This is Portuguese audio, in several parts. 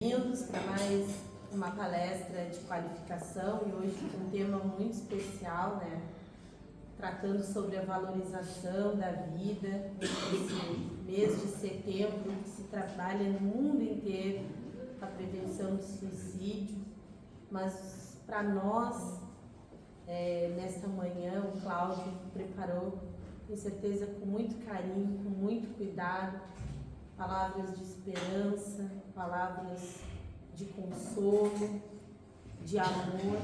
Bem-vindos para mais uma palestra de qualificação e hoje com um tema muito especial, né? Tratando sobre a valorização da vida nesse mês de setembro que se trabalha no mundo inteiro a prevenção do suicídio, mas para nós, nesta manhã, o Cláudio preparou, com certeza, com muito carinho, com muito cuidado, palavras de esperança, palavras de consolo, de amor,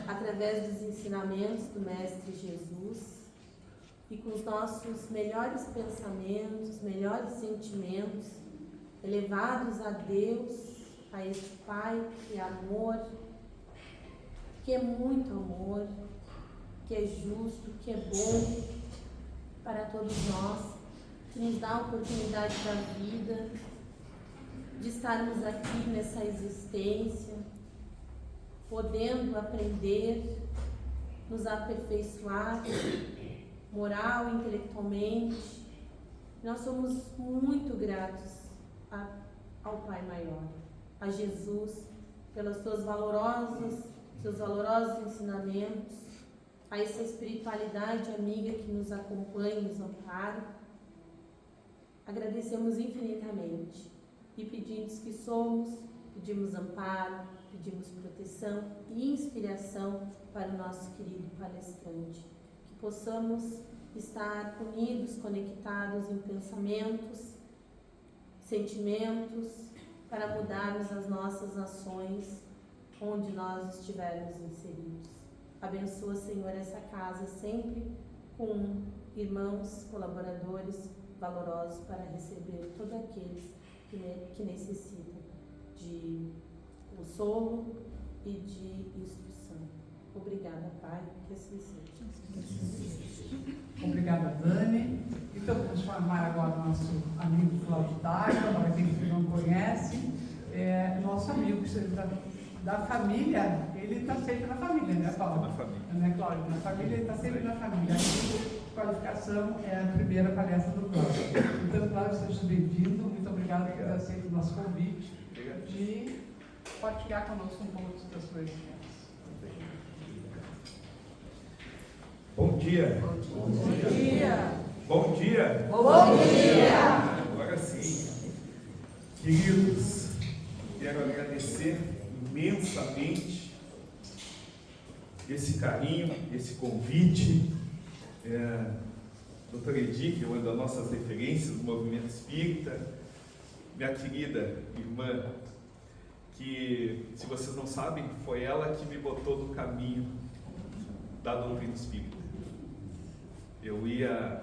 através dos ensinamentos do Mestre Jesus e com os nossos melhores pensamentos, melhores sentimentos, elevados a Deus, a este Pai que é amor, que é muito amor, que é justo, que é bom para todos nós, que nos dá a oportunidade da vida, de estarmos aqui nessa existência, podendo aprender, nos aperfeiçoar, moral e intelectualmente. Nós somos muito gratos ao Pai Maior, a Jesus, pelos seus valorosos ensinamentos, a essa espiritualidade amiga que nos acompanha e nos ampara. Agradecemos infinitamente e pedimos que somos, pedimos amparo, pedimos proteção e inspiração para o nosso querido palestrante. Que possamos estar unidos, conectados em pensamentos, sentimentos, para mudarmos as nossas ações onde nós estivermos inseridos. Abençoa, Senhor, essa casa sempre com irmãos, colaboradores valorosos para receber todos aqueles que necessitam de consolo e de instrução. Obrigada, Pai, que assim seja. Obrigada, Dani. Então, vamos chamar agora o nosso amigo Cláudio Taga, para quem não conhece, nosso amigo da família. Ele está sempre na família, né, Paulo? Na família. Né, Cláudio? Na família, ele está sempre na família. A qualificação é a primeira palestra do Cláudio. Então, Cláudio, seja bem-vindo. Muito obrigado por ter aceito o nosso convite de partilhar conosco um pouco das suas experiências. Bom dia. Bom dia. Bom dia. Bom dia. Agora sim. Queridos, quero agradecer imensamente esse carinho, esse convite. Doutora Edi, que é uma das nossas referências do movimento espírita, minha querida irmã, que, se vocês não sabem, foi ela que me botou no caminho da doutrina espírita. Eu ia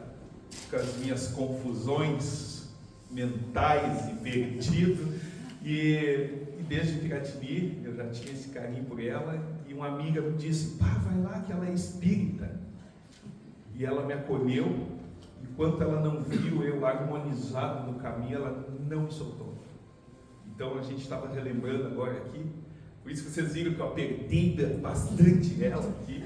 com as minhas confusões mentais e perdido, e desde Piratini eu já tinha esse carinho por ela, e uma amiga me disse: pá, vai lá que ela é espírita. E ela me acolheu, enquanto ela não viu eu harmonizado no caminho, ela não me soltou. Então a gente estava relembrando agora aqui, por isso que vocês viram que eu apertei bastante ela aqui,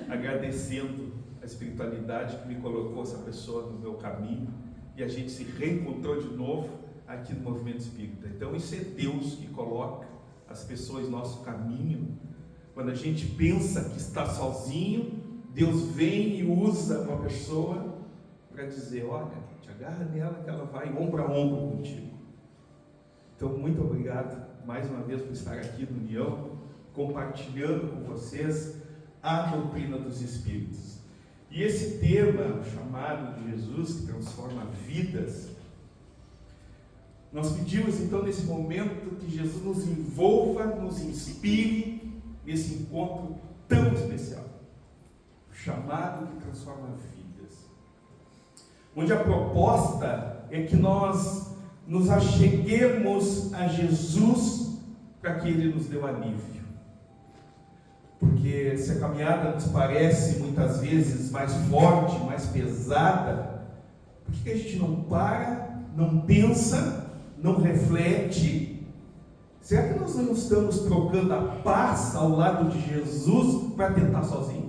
agradecendo a espiritualidade que me colocou essa pessoa no meu caminho, e a gente se reencontrou de novo aqui no movimento espírita. Então isso é Deus que coloca as pessoas no nosso caminho. Quando a gente pensa que está sozinho, Deus vem e usa uma pessoa para dizer: olha, te agarra nela que ela vai ombro a ombro contigo. Então, muito obrigado mais uma vez por estar aqui no União, compartilhando com vocês a doutrina dos Espíritos. E esse tema, o chamado de Jesus, que transforma vidas, nós pedimos então nesse momento que Jesus nos envolva, nos inspire nesse encontro tão especial. Chamado que transforma vidas, onde a proposta é que nós nos acheguemos a Jesus para que Ele nos dê o alívio, porque se a caminhada nos parece muitas vezes mais forte, mais pesada, por que a gente não para, não pensa, não reflete? Será que nós não estamos trocando a paz ao lado de Jesus para tentar sozinho?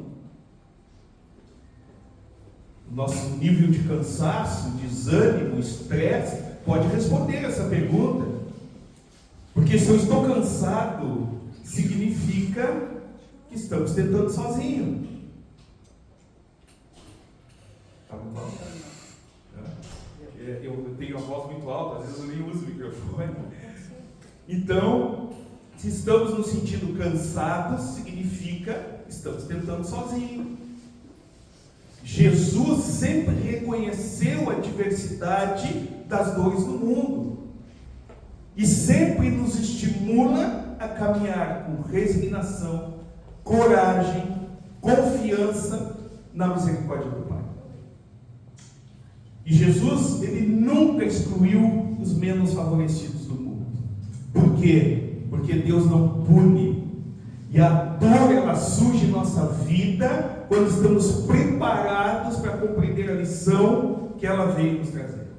Nosso nível de cansaço, desânimo, estresse, pode responder essa pergunta. Porque se eu estou cansado, significa que estamos tentando sozinho. Tá muito alto? Eu tenho a voz muito alta, às vezes eu nem uso o microfone. Então, se estamos nos sentindo cansados, significa que estamos tentando sozinho. Jesus sempre reconheceu a diversidade das dores do mundo e sempre nos estimula a caminhar com resignação, coragem, confiança na misericórdia do Pai. E Jesus, ele nunca excluiu os menos favorecidos do mundo. Por quê? Porque Deus não pune. E a dor, ela surge em nossa vida quando estamos preparados para compreender a lição que ela veio nos trazer.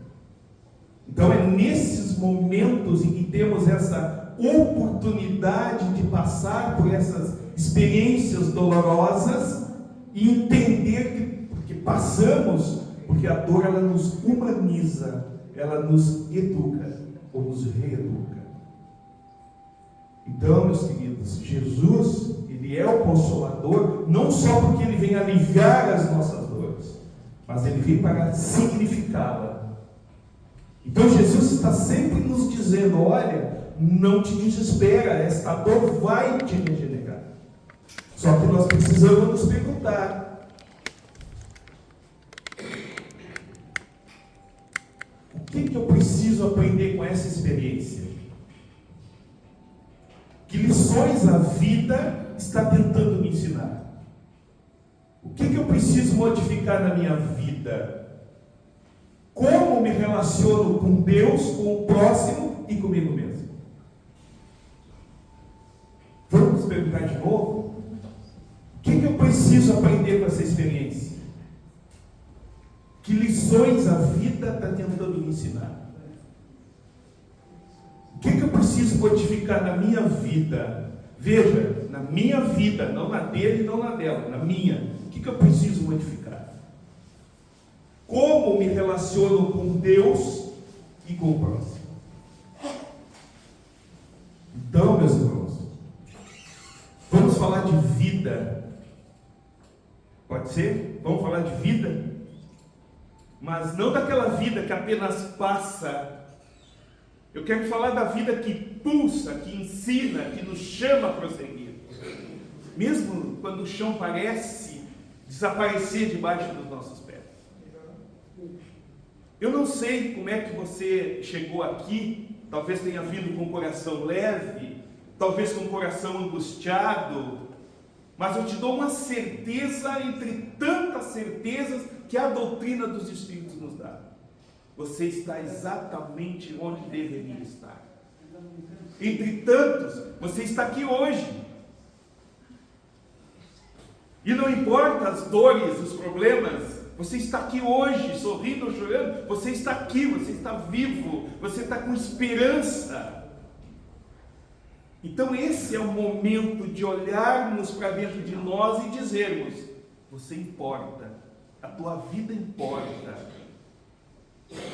Então é nesses momentos em que temos essa oportunidade de passar por essas experiências dolorosas e entender que passamos, porque a dor, ela nos humaniza, ela nos educa ou nos reeduca. Então, meus queridos, Jesus, ele é o Consolador, não só porque ele vem aliviar as nossas dores, mas ele vem para significá-la. Então, Jesus está sempre nos dizendo: olha, não te desespera, esta dor vai te regenerar. Só que nós precisamos nos perguntar: o que eu preciso aprender com essa experiência? Que lições a vida está tentando me ensinar? O que eu preciso modificar na minha vida? Como me relaciono com Deus, com o próximo e comigo mesmo? Vamos nos perguntar de novo? O que eu preciso aprender com essa experiência? Que lições a vida está tentando me ensinar? O que eu preciso modificar na minha vida? Veja, na minha vida, não na dele, não na dela, na minha. O que eu preciso modificar? Como me relaciono com Deus e com o próximo? Então, meus irmãos, vamos falar de vida. Pode ser? Vamos falar de vida? Mas não daquela vida que apenas passa. Eu quero falar da vida que pulsa, que ensina, que nos chama a prosseguir. Mesmo quando o chão parece desaparecer debaixo dos nossos pés. Eu não sei como é que você chegou aqui, talvez tenha vindo com o coração leve, talvez com o coração angustiado, mas eu te dou uma certeza entre tantas certezas que a doutrina dos Espíritos nos dá. Você está exatamente onde deveria estar. Entre tantos, você está aqui hoje. E não importa as dores, os problemas, você está aqui hoje, sorrindo ou chorando, você está aqui, você está vivo, você está com esperança. Então esse é o momento de olharmos para dentro de nós e dizermos: você importa, a tua vida importa.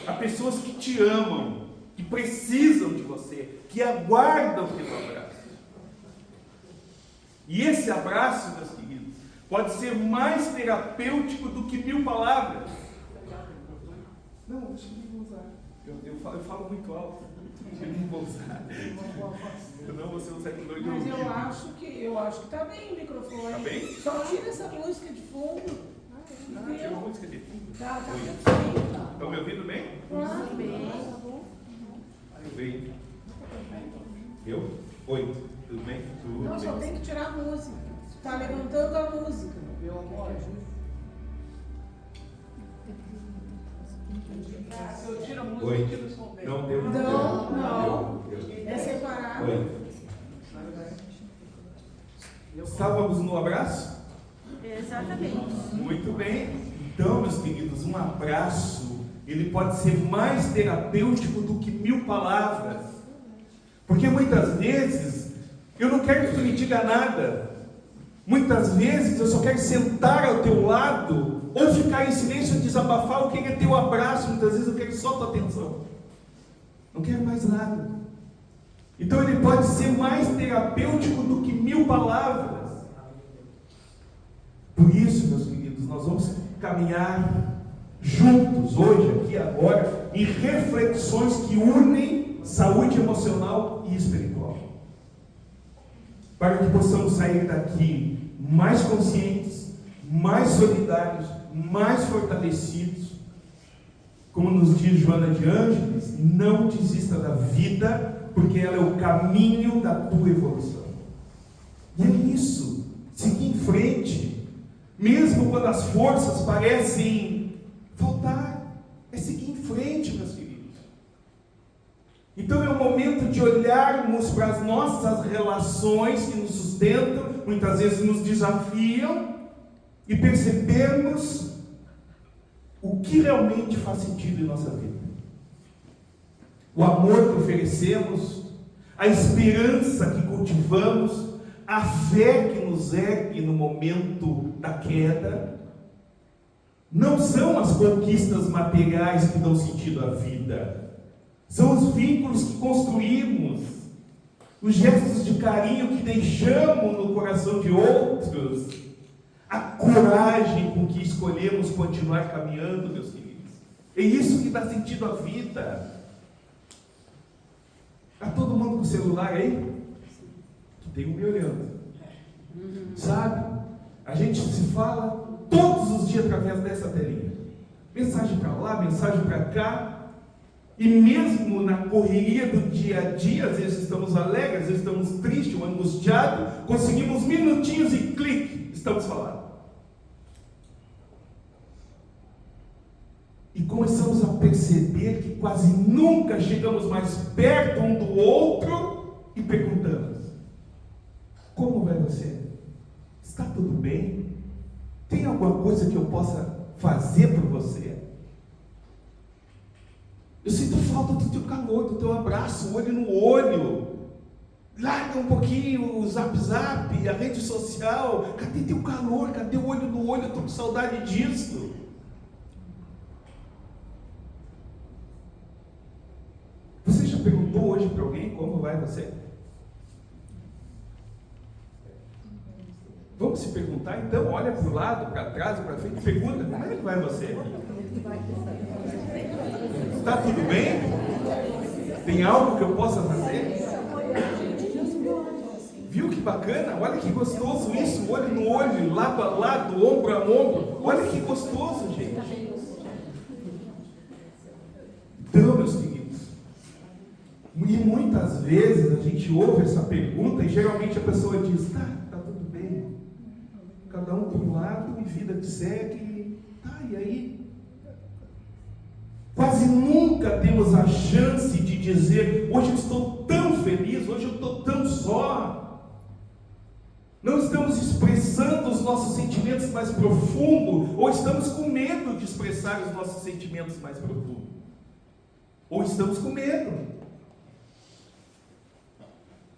Há pessoas que te amam, que precisam de você, que aguardam pelo abraço. E esse abraço, meus queridos, pode ser mais terapêutico do que 1000 palavras. Não, acho que não vou usar. Eu falo muito alto. Eu não vou usar. Não, você não segue doido. Mas eu acho que está bem o microfone. Está bem? Só tira essa música de fundo. Tem uma música de fundo. Tá perfeito. Estão me ouvindo bem? Claro, bem. Tá bom. Bem. Eu? Oi, tudo bem? Tudo Não, bem. só tem que tirar a música. Está levantando a música. Meu amor, se eu tiro a música, Oi. eu tiro o som dele. Não deu. Não. Deu. É separado. Oi. Estávamos no abraço? Exatamente. Muito bem. Então, meus queridos, um abraço, ele pode ser mais terapêutico do que 1000 palavras. Porque muitas vezes, eu não quero que tu me diga nada. Muitas vezes, eu só quero sentar ao teu lado, ou ficar em silêncio e desabafar, ou querer teu abraço. Muitas vezes eu quero só tua atenção. Não quero mais nada. Então ele pode ser mais terapêutico do que 1000 palavras. Por isso, meus queridos, nós vamos caminhar juntos, hoje, aqui, agora, em reflexões que unem saúde emocional e espiritual. Para que possamos sair daqui mais conscientes, mais solidários, mais fortalecidos. Como nos diz Joana de Ângeles, não desista da vida, porque ela é o caminho da tua evolução. E é isso, seguir em frente, mesmo quando as forças parecem faltar, é seguir em frente, meus queridos. Então é o momento de olharmos para as nossas relações que nos sustentam, muitas vezes nos desafiam, e percebermos o que realmente faz sentido em nossa vida. O amor que oferecemos, a esperança que cultivamos, a fé que nos ergue no momento da queda. Não são as conquistas materiais que dão sentido à vida, são os vínculos que construímos, os gestos de carinho que deixamos no coração de outros, a coragem com que escolhemos continuar caminhando, meus queridos. É isso que dá sentido à vida. Está todo mundo com o celular aí? Que tem me olhando. Sabe? A gente se fala todos os dias através dessa telinha. Mensagem para lá, mensagem para cá. E mesmo na correria do dia a dia, às vezes estamos alegres, às vezes estamos tristes ou angustiados, conseguimos minutinhos e clique, estamos falando. E começamos a perceber que quase nunca chegamos mais perto um do outro e perguntamos: como vai você? Está tudo bem? Tem alguma coisa que eu possa fazer por você? Eu sinto falta do teu calor, do teu abraço, olho no olho. Larga um pouquinho o zap, a rede social. Cadê teu calor? Cadê o olho no olho? Eu estou com saudade disso. Você já perguntou hoje para alguém como vai você? Vamos se perguntar então? Olha para o lado, para trás, para frente, pergunta: como é que vai você? Está tudo bem? Tem algo que eu possa fazer? Viu que bacana? Olha que gostoso isso, olho no olho, lado a lado, ombro a ombro. Olha que gostoso, gente. Então, meus queridos, e muitas vezes a gente ouve essa pergunta e geralmente a pessoa diz: tá tudo bem. Cada um por um lado e vida que segue. Tá, e aí? Quase nunca temos a chance de dizer: hoje eu estou tão feliz, hoje eu estou tão só. Não estamos expressando os nossos sentimentos mais profundos, ou estamos com medo de expressar os nossos sentimentos mais profundos. Ou estamos com medo.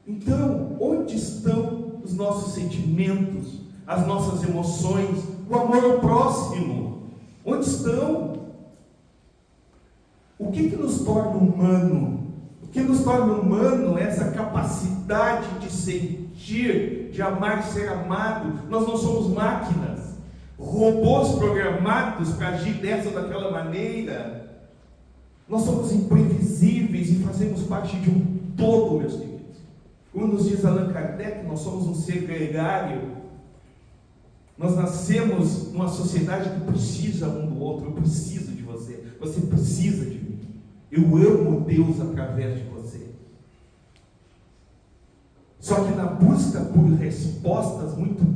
Então, onde estão os nossos sentimentos, as nossas emoções, o amor ao próximo? Onde estão? O que nos torna humano? O que nos torna humano é essa capacidade de sentir, de amar e ser amado. Nós não somos máquinas, robôs programados para agir dessa ou daquela maneira. Nós somos imprevisíveis e fazemos parte de um todo, meus queridos. Como nos diz Allan Kardec, nós somos um ser gregário. Nós nascemos numa sociedade que precisa um do outro. Eu preciso de você, você precisa de mim. Eu amo Deus através de você. Só que na busca por respostas, muitos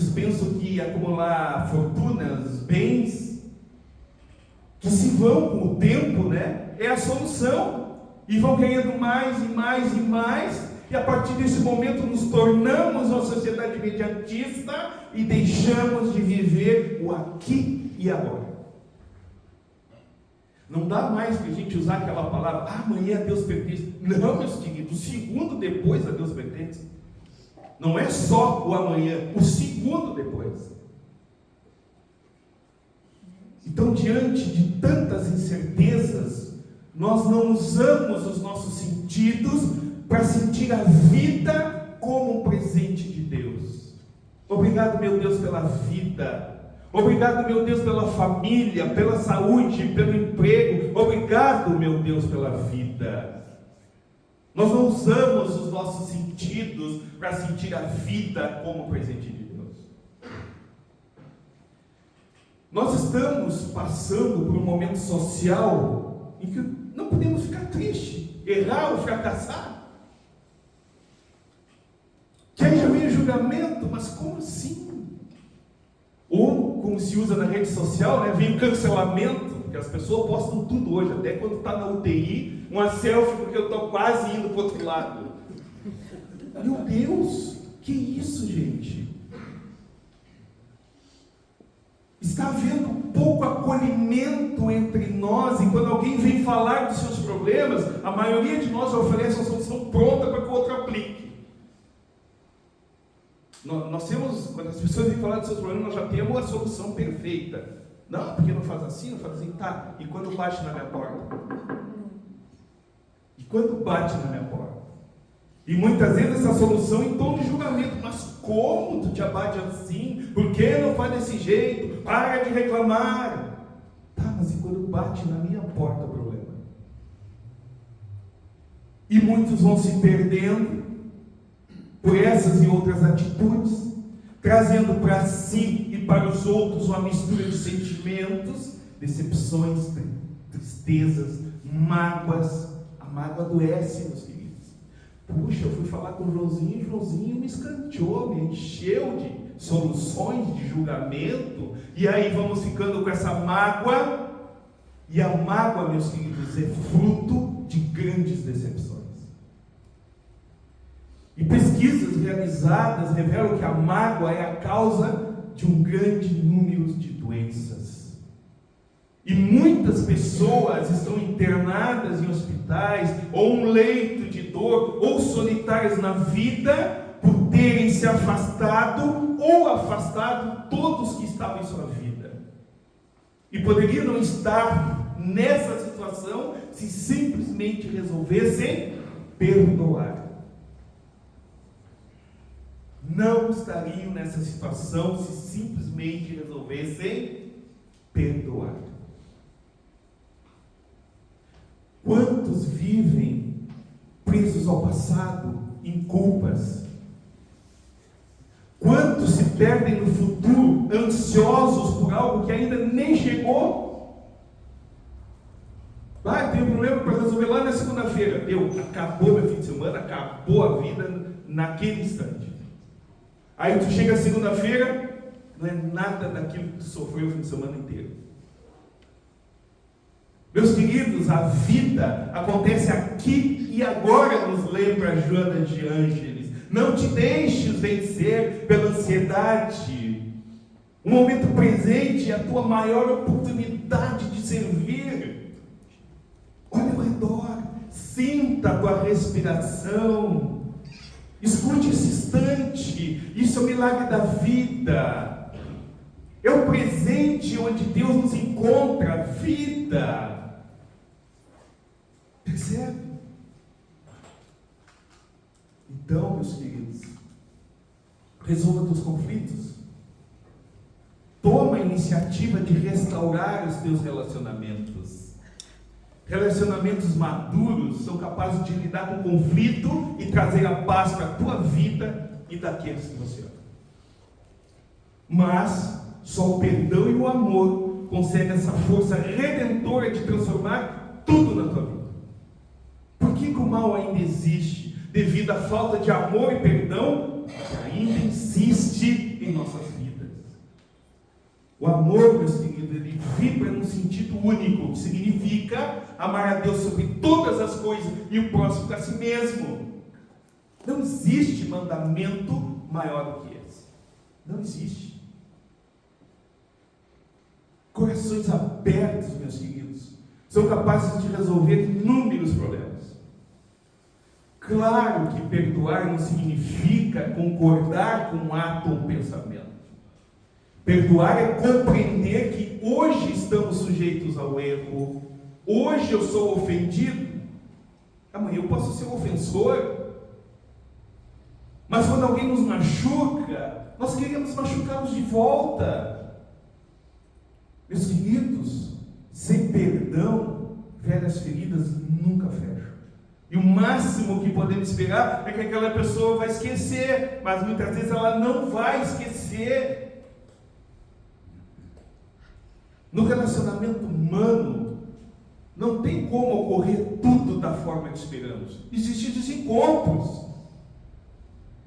pensam que acumular fortunas, bens, que se vão com o tempo, né, é a solução. E vão ganhando mais e mais e mais. E a partir desse momento nos tornamos uma sociedade imediatista e deixamos de viver o aqui e agora. Não dá mais para a gente usar aquela palavra: amanhã a Deus pertence. Não, meus queridos, o segundo depois a Deus pertence. Não é só o amanhã, o segundo depois. Então, diante de tantas incertezas, nós não usamos os nossos sentidos para sentir a vida como um presente de Deus. Obrigado, meu Deus, pela vida. Obrigado, meu Deus, pela família, pela saúde, pelo emprego. Obrigado, meu Deus, pela vida. Nós não usamos os nossos sentidos para sentir a vida como presente de Deus. Nós estamos passando por um momento social em que não podemos ficar tristes, errar ou fracassar. Que aí já vem o julgamento, mas como assim? Ou, como se usa na rede social, né, vem o cancelamento, porque as pessoas postam tudo hoje, até quando está na UTI, uma selfie porque eu estou quase indo para o outro lado. Meu Deus, que isso, gente? Está havendo pouco acolhimento entre nós, e quando alguém vem falar dos seus problemas, a maioria de nós oferece uma solução pronta para que o outro aplique. Nós temos, quando as pessoas vêm falar dos seus problemas, nós já temos a solução perfeita. Não, porque não faz assim, não faz assim, tá. E quando bate na minha porta? E quando bate na minha porta? E muitas vezes essa solução em tom de julgamento. Mas como tu te abate assim? Por que não faz desse jeito? Para de reclamar. Tá, mas e quando bate na minha porta o problema? E muitos vão se perdendo por essas e outras atitudes, trazendo para si e para os outros uma mistura de sentimentos, decepções, tristezas, mágoas. A mágoa adoece, meus queridos. Puxa, eu fui falar com o Joãozinho me escanteou, me encheu de soluções, de julgamento, e aí vamos ficando com essa mágoa, e a mágoa, meus queridos, é fruto de grandes decepções. E pesquisas realizadas revelam que a mágoa é a causa de um grande número de doenças. E muitas pessoas estão internadas em hospitais, ou um leito de dor, ou solitárias na vida, por terem se afastado, ou afastado todos que estavam em sua vida. E poderiam não estar nessa situação, se simplesmente resolvessem perdoar. Não estariam nessa situação se simplesmente resolvessem perdoar. Quantos vivem presos ao passado, em culpas? Quantos se perdem no futuro, ansiosos por algo que ainda nem chegou? Ah, eu tenho um problema para resolver lá na segunda-feira. Acabou meu fim de semana, acabou a vida naquele instante. Aí tu chega segunda-feira, não é nada daquilo que tu sofreu o fim de semana inteiro. Meus queridos, a vida acontece aqui e agora, nos lembra Joana de Ângeles. Não te deixes vencer pela ansiedade. O momento presente é a tua maior oportunidade de servir. Olha ao redor, sinta a tua respiração. Escute esse instante, isso é o milagre da vida, é o presente onde Deus nos encontra, a vida. Percebe? Então, meus queridos, resolva teus conflitos, toma a iniciativa de restaurar os teus relacionamentos. Relacionamentos maduros são capazes de lidar com o conflito e trazer a paz para a tua vida e daqueles que você ama. Mas só o perdão e o amor conseguem essa força redentora de transformar tudo na tua vida. Por que o mal ainda existe? Devido à falta de amor e perdão que ainda insiste em nossas vidas. O amor, meus queridos, ele vibra num sentido único, que significa amar a Deus sobre todas as coisas e o próximo para si mesmo. Não existe mandamento maior do que esse. Não existe. Corações abertos, meus queridos, são capazes de resolver inúmeros problemas. Claro que perdoar não significa concordar com um ato ou um pensamento. Perdoar é compreender que hoje estamos sujeitos ao erro, Hoje eu sou ofendido, amanhã eu posso ser um ofensor. Mas quando alguém nos machuca, nós queremos machucá-los de volta. Meus queridos, sem perdão, velhas feridas nunca fecham. E o máximo que podemos esperar é que aquela pessoa vai esquecer, mas muitas vezes ela não vai esquecer. No relacionamento humano, não tem como ocorrer tudo da forma que esperamos. Existem desencontros.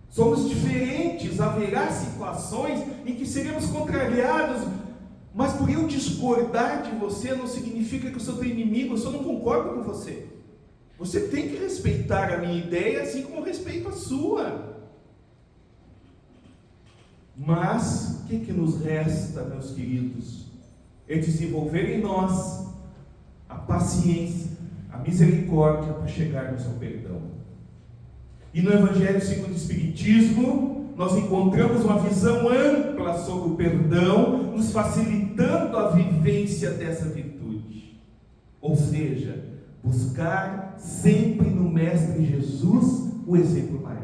Somos diferentes, haverá situações em que seremos contrariados, mas por eu discordar de você não significa que eu sou teu inimigo, eu só não concordo com você. Você tem que respeitar a minha ideia, assim como eu respeito a sua. Mas, o que nos resta, meus queridos? É desenvolver em nós a paciência, a misericórdia para chegarmos ao perdão. E no Evangelho segundo o Espiritismo, nós encontramos uma visão ampla sobre o perdão, nos facilitando a vivência dessa virtude. Ou seja, buscar sempre no Mestre Jesus o exemplo maior.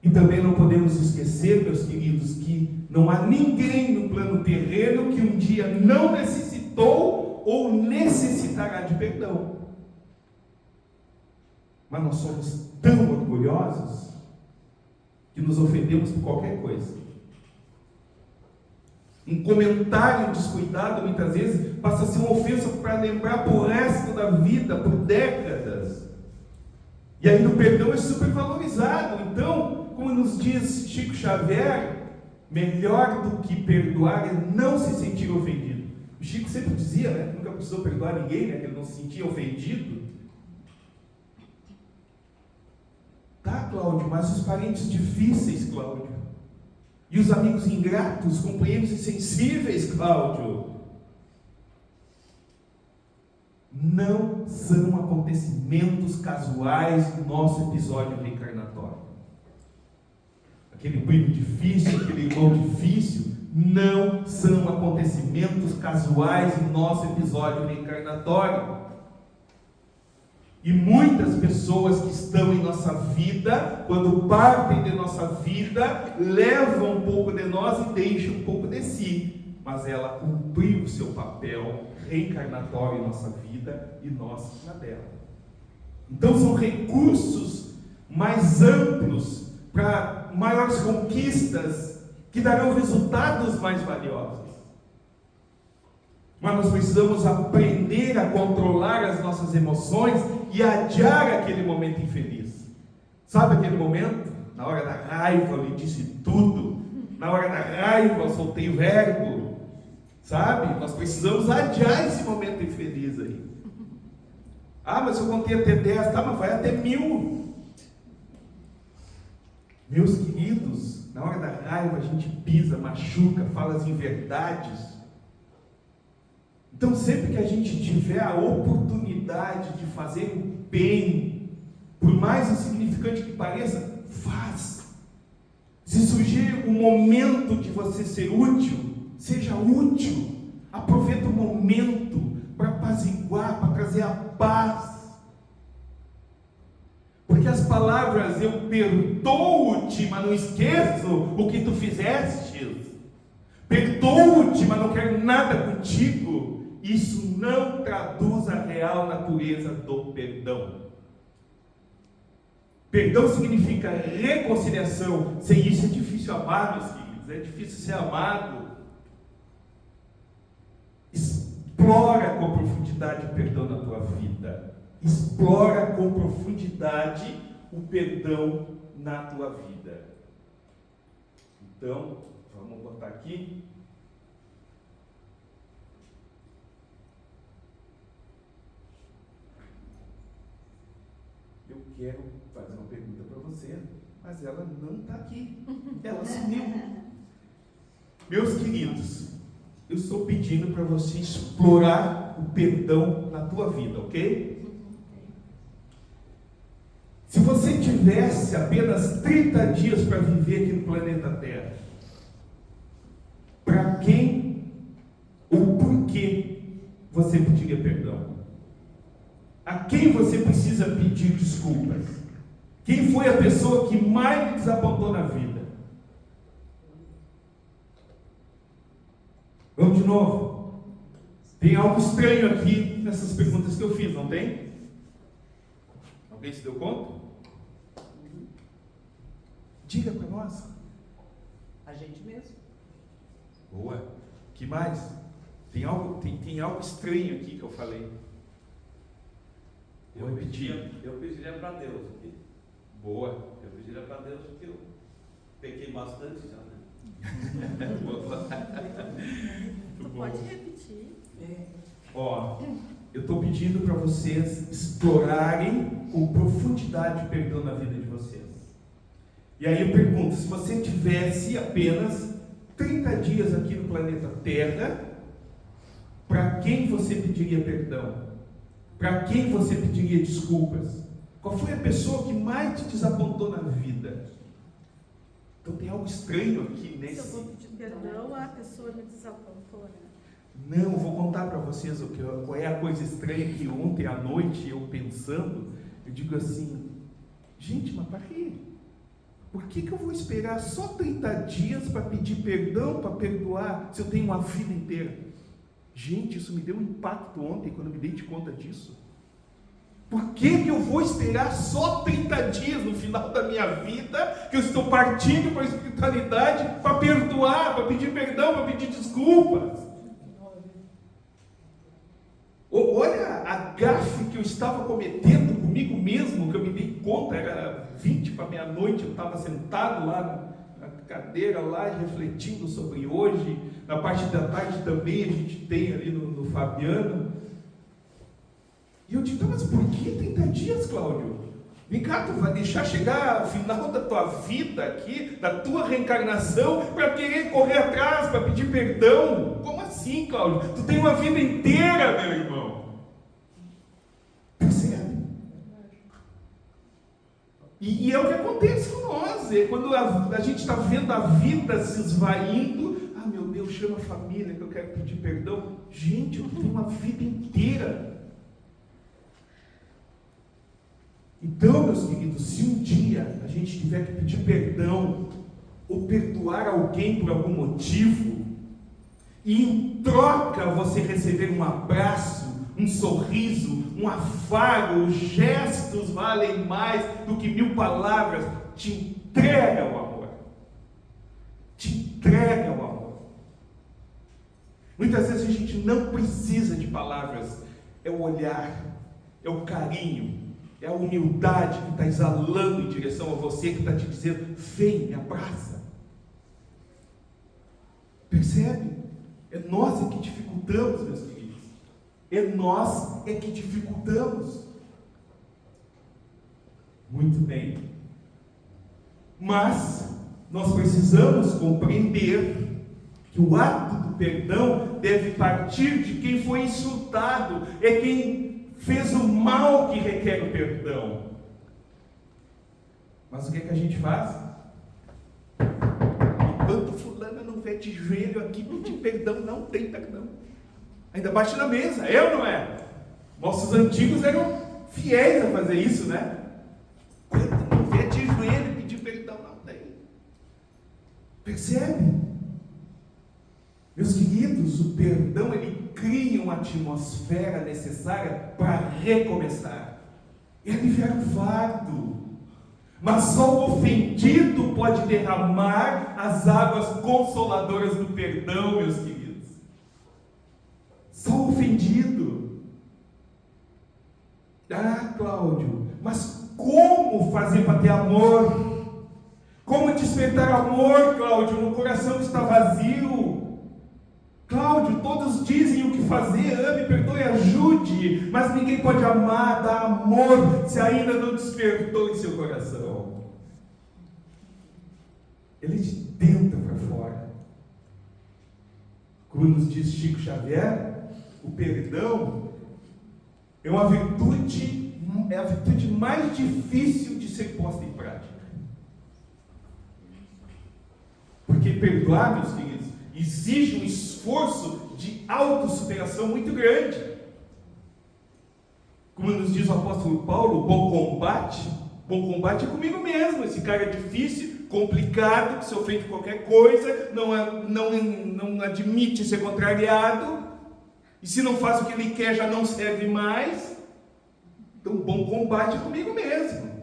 E também não podemos esquecer, meus queridos, que não há ninguém no plano terreno que um dia não necessitou ou necessitará de perdão. Mas nós somos tão orgulhosos que nos ofendemos por qualquer coisa. Um comentário descuidado, muitas vezes, passa a ser uma ofensa para lembrar por resto da vida, por décadas. E aí o perdão é super valorizado. Então, como nos diz Chico Xavier, melhor do que perdoar é não se sentir ofendido. O Chico sempre dizia, né, que nunca precisou perdoar ninguém, né, que ele não se sentia ofendido. Tá, Cláudio, mas os parentes difíceis, Cláudio, e os amigos ingratos, companheiros insensíveis, Cláudio, não são acontecimentos casuais do nosso episódio reencarnatório. Aquele primo difícil, aquele irmão difícil, não são acontecimentos casuais do nosso episódio reencarnatório. E muitas pessoas que estão em nossa vida, quando partem de nossa vida, levam um pouco de nós e deixam um pouco de si. Mas ela cumpriu o seu papel reencarnatório em nossa vida e nós na dela. Então são recursos mais amplos para maiores conquistas que darão resultados mais valiosos. Mas nós precisamos aprender a controlar as nossas emoções e adiar aquele momento infeliz. Sabe aquele momento? Na hora da raiva eu lhe disse tudo. Na hora da raiva eu soltei o verbo. Sabe? Nós precisamos adiar esse momento infeliz aí. Ah, mas eu contei até 10, tá, mas vai até 1000. Meus queridos, na hora da raiva a gente pisa, machuca, fala as inverdades. Então, sempre que a gente tiver a oportunidade de fazer o bem, por mais insignificante que pareça, faz. Se surgir um momento de você ser útil, seja útil. Aproveita o momento para apaziguar, para trazer a paz. Porque as palavras, eu perdoo-te, mas não esqueço o que tu fizeste. Perdoo-te, mas não quero nada contigo. Isso não traduz a real natureza do perdão. Perdão significa reconciliação. Sem isso é difícil amar, meus queridos. É difícil ser amado. Explora com profundidade o perdão na tua vida. Explora com profundidade o perdão na tua vida. Então, vamos botar aqui. Eu quero fazer uma pergunta para você, mas ela não está aqui. Ela sumiu. Meus queridos, eu estou pedindo para você explorar o perdão na tua vida, ok? Se você tivesse apenas 30 dias para viver aqui no planeta Terra, para quem ou por que você poderia perdão? A quem você precisa pedir desculpas? Quem foi a pessoa que mais lhe desapontou na vida? Vamos de novo. Tem algo estranho aqui nessas perguntas que eu fiz, não tem? Alguém se deu conta? Diga para nós. A gente mesmo. Boa. Que mais? Tem algo estranho aqui que eu falei. Eu pediria para Deus aqui. Boa. Eu pediria para Deus porque eu pequei bastante já, né? Tu pode repetir. Ó, eu estou pedindo para vocês explorarem com profundidade o perdão na vida de vocês. E aí eu pergunto, se você tivesse apenas 30 dias aqui no planeta Terra, para quem você pediria perdão? Para quem você pediria desculpas? Qual foi a pessoa que mais te desapontou na vida? Então tem algo estranho aqui Se eu vou nesse... pedir perdão, a pessoa me desapontou, né? Não, eu vou contar para vocês qual é a coisa estranha que ontem à noite, eu pensando, eu digo assim, gente, mas para quê? Por que eu vou esperar só 30 dias para pedir perdão, para perdoar, se eu tenho uma vida inteira? Gente, isso me deu um impacto ontem, quando eu me dei de conta disso. Por que eu vou esperar só 30 dias no final da minha vida, que eu estou partindo para a espiritualidade, para perdoar, para pedir perdão, para pedir desculpas? Olha a gafe que eu estava cometendo comigo mesmo, que eu me dei conta, era 20 para meia-noite, eu estava sentado lá na cadeira, lá refletindo sobre hoje, na parte da tarde também a gente tem ali no Fabiano, e eu digo, mas por que 30 dias, Cláudio? Vem cá, tu vai deixar chegar o final da tua vida aqui, da tua reencarnação, para querer correr atrás, para pedir perdão? Como assim, Cláudio? Tu tem uma vida inteira, meu irmão. Percebe? E é o que acontece com nós, quando a gente está vendo a vida se esvaindo, ah, meu Deus, chama a família que eu quero pedir perdão. Gente, eu tenho uma vida inteira. Então, meus queridos, se um dia a gente tiver que pedir perdão ou perdoar alguém por algum motivo, e em troca você receber um abraço, um sorriso, um afago, os gestos valem mais do que 1000 palavras, te entrega o amor. Te entrega o amor. Muitas vezes a gente não precisa de palavras, é o olhar, é o carinho, é a humildade que está exalando em direção a você, que está te dizendo, vem, me abraça. Percebe? É nós que dificultamos, meus queridos. É nós que dificultamos. Muito bem. Mas nós precisamos compreender que o ato do perdão deve partir de quem foi insultado, é quem fez o mal que requer o perdão. Mas o que a gente faz? Enquanto fulana não vê de joelho aqui, pedir perdão, não tem perdão. Ainda bate na mesa, é ou não é? Nossos antigos eram fiéis a fazer isso, né? Enquanto não vê de joelho, pedir perdão, não tem. Percebe? Meus queridos, o perdão, ele cria uma atmosfera necessária para recomeçar. É aliviar o fardo. Mas só o ofendido pode derramar as águas consoladoras do perdão, meus queridos. Só o ofendido. Ah, Cláudio, mas como fazer para ter amor? Como despertar amor, Cláudio, no coração que está vazio? Cláudio, todos dizem o que fazer, ame, perdoe, ajude, mas ninguém pode amar, dar amor, se ainda não despertou em seu coração. Ele de dentro para fora. Como nos diz Chico Xavier, o perdão é a virtude mais difícil de ser posta em prática. Porque perdoar, meus queridos, exige um esforço de autossuperação muito grande. Como nos diz o apóstolo Paulo, bom combate é comigo mesmo. Esse cara é difícil, complicado, que se ofende qualquer coisa, não admite ser contrariado, e se não faz o que ele quer já não serve mais. Então, bom combate é comigo mesmo.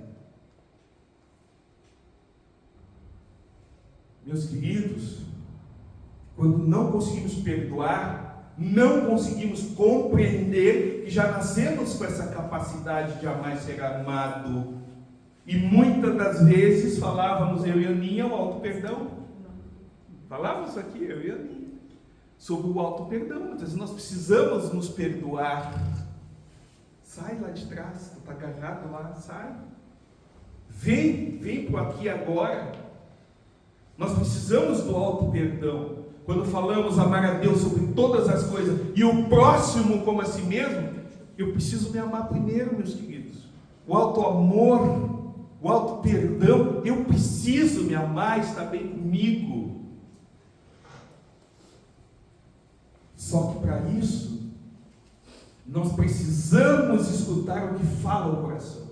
Meus queridos, quando não conseguimos perdoar, não conseguimos compreender que já nascemos com essa capacidade de amar e ser amado. E muitas das vezes falávamos, eu e a Aninha, o auto-perdão. Falávamos aqui, eu e a Aninha, sobre o auto-perdão. Muitas vezes nós precisamos nos perdoar. Sai lá de trás, tu está agarrado lá, sai. Vem para aqui agora. Nós precisamos do auto-perdão. Quando falamos amar a Deus sobre todas as coisas e o próximo como a si mesmo, eu preciso me amar primeiro, meus queridos. O auto-amor, o auto-perdão, eu preciso me amar, estar bem comigo. Só que para isso, nós precisamos escutar o que fala o coração.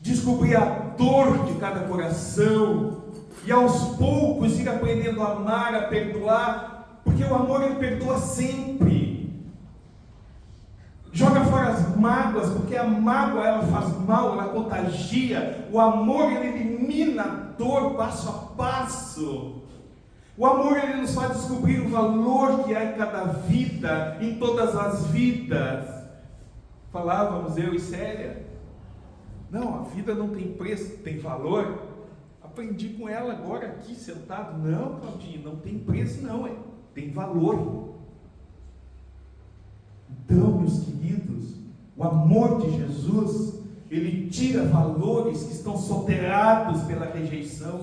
Descobrir a dor de cada coração. E aos poucos ir aprendendo a amar, a perdoar, porque o amor ele perdoa sempre. Joga fora as mágoas, porque a mágoa ela faz mal, ela contagia. O amor ele elimina a dor passo a passo. O amor ele nos faz descobrir o valor que há em cada vida, em todas as vidas. Falávamos eu e Célia, não, a vida não tem preço, tem valor. Aprendi com ela agora aqui sentado. Não, Claudinha, não tem preço não, tem valor. Então, meus queridos, o amor de Jesus, ele tira valores que estão soterrados pela rejeição,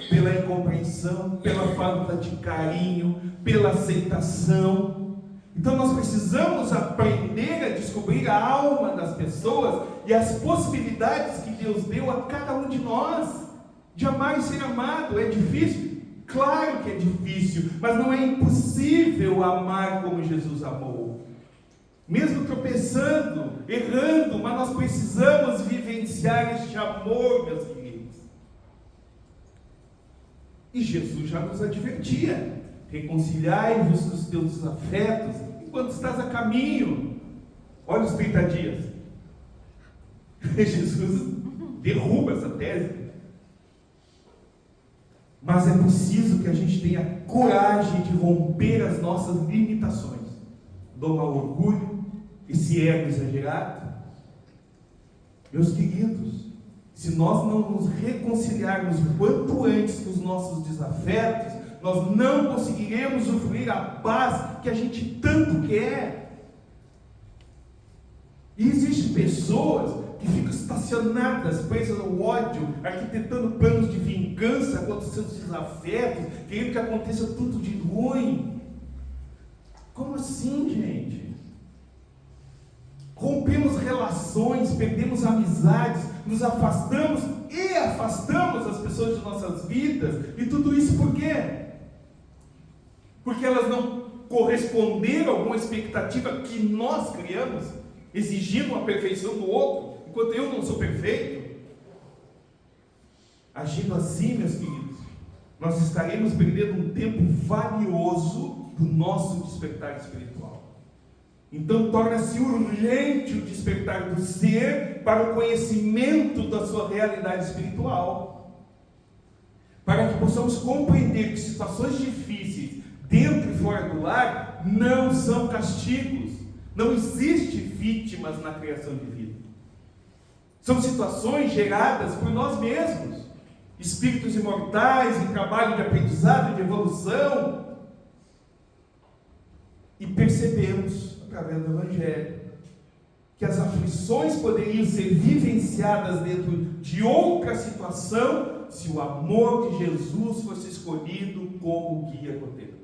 pela incompreensão, pela falta de carinho, pela aceitação. Então nós precisamos aprender a descobrir a alma das pessoas e as possibilidades que Deus deu a cada um de nós. De amar e ser amado. É difícil? Claro que é difícil, mas não é impossível amar como Jesus amou. Mesmo tropeçando, errando, mas nós precisamos vivenciar este amor, meus queridos. E Jesus já nos advertia: reconciliai-vos com os teus desafetos enquanto estás a caminho. Olha os 30 dias. Jesus derruba essa tese. Mas é preciso que a gente tenha coragem de romper as nossas limitações. Domar o orgulho, esse ego exagerado. Meus queridos, se nós não nos reconciliarmos o quanto antes com os nossos desafetos, nós não conseguiremos usufruir a paz que a gente tanto quer. E existem pessoas que ficam estacionadas, presas ao ódio, arquitetando planos de vingança contra os seus desafetos, querendo que aconteça tudo de ruim. Como assim, gente? Rompemos relações, perdemos amizades, nos afastamos e afastamos as pessoas de nossas vidas. E tudo isso por quê? Porque elas não corresponderam a alguma expectativa que nós criamos, exigindo a perfeição do outro, enquanto eu não sou perfeito. Agindo assim, meus queridos, nós estaremos perdendo um tempo valioso do nosso despertar espiritual. Então torna-se urgente o despertar do ser para o conhecimento da sua realidade espiritual, para que possamos compreender que situações difíceis dentro e fora do lar não são castigos. Não existe vítimas na criação de vida. São situações geradas por nós mesmos, espíritos imortais em trabalho de aprendizado, de evolução. E percebemos, através do Evangelho, que as aflições poderiam ser vivenciadas dentro de outra situação, se o amor de Jesus fosse escolhido como guia roteiro.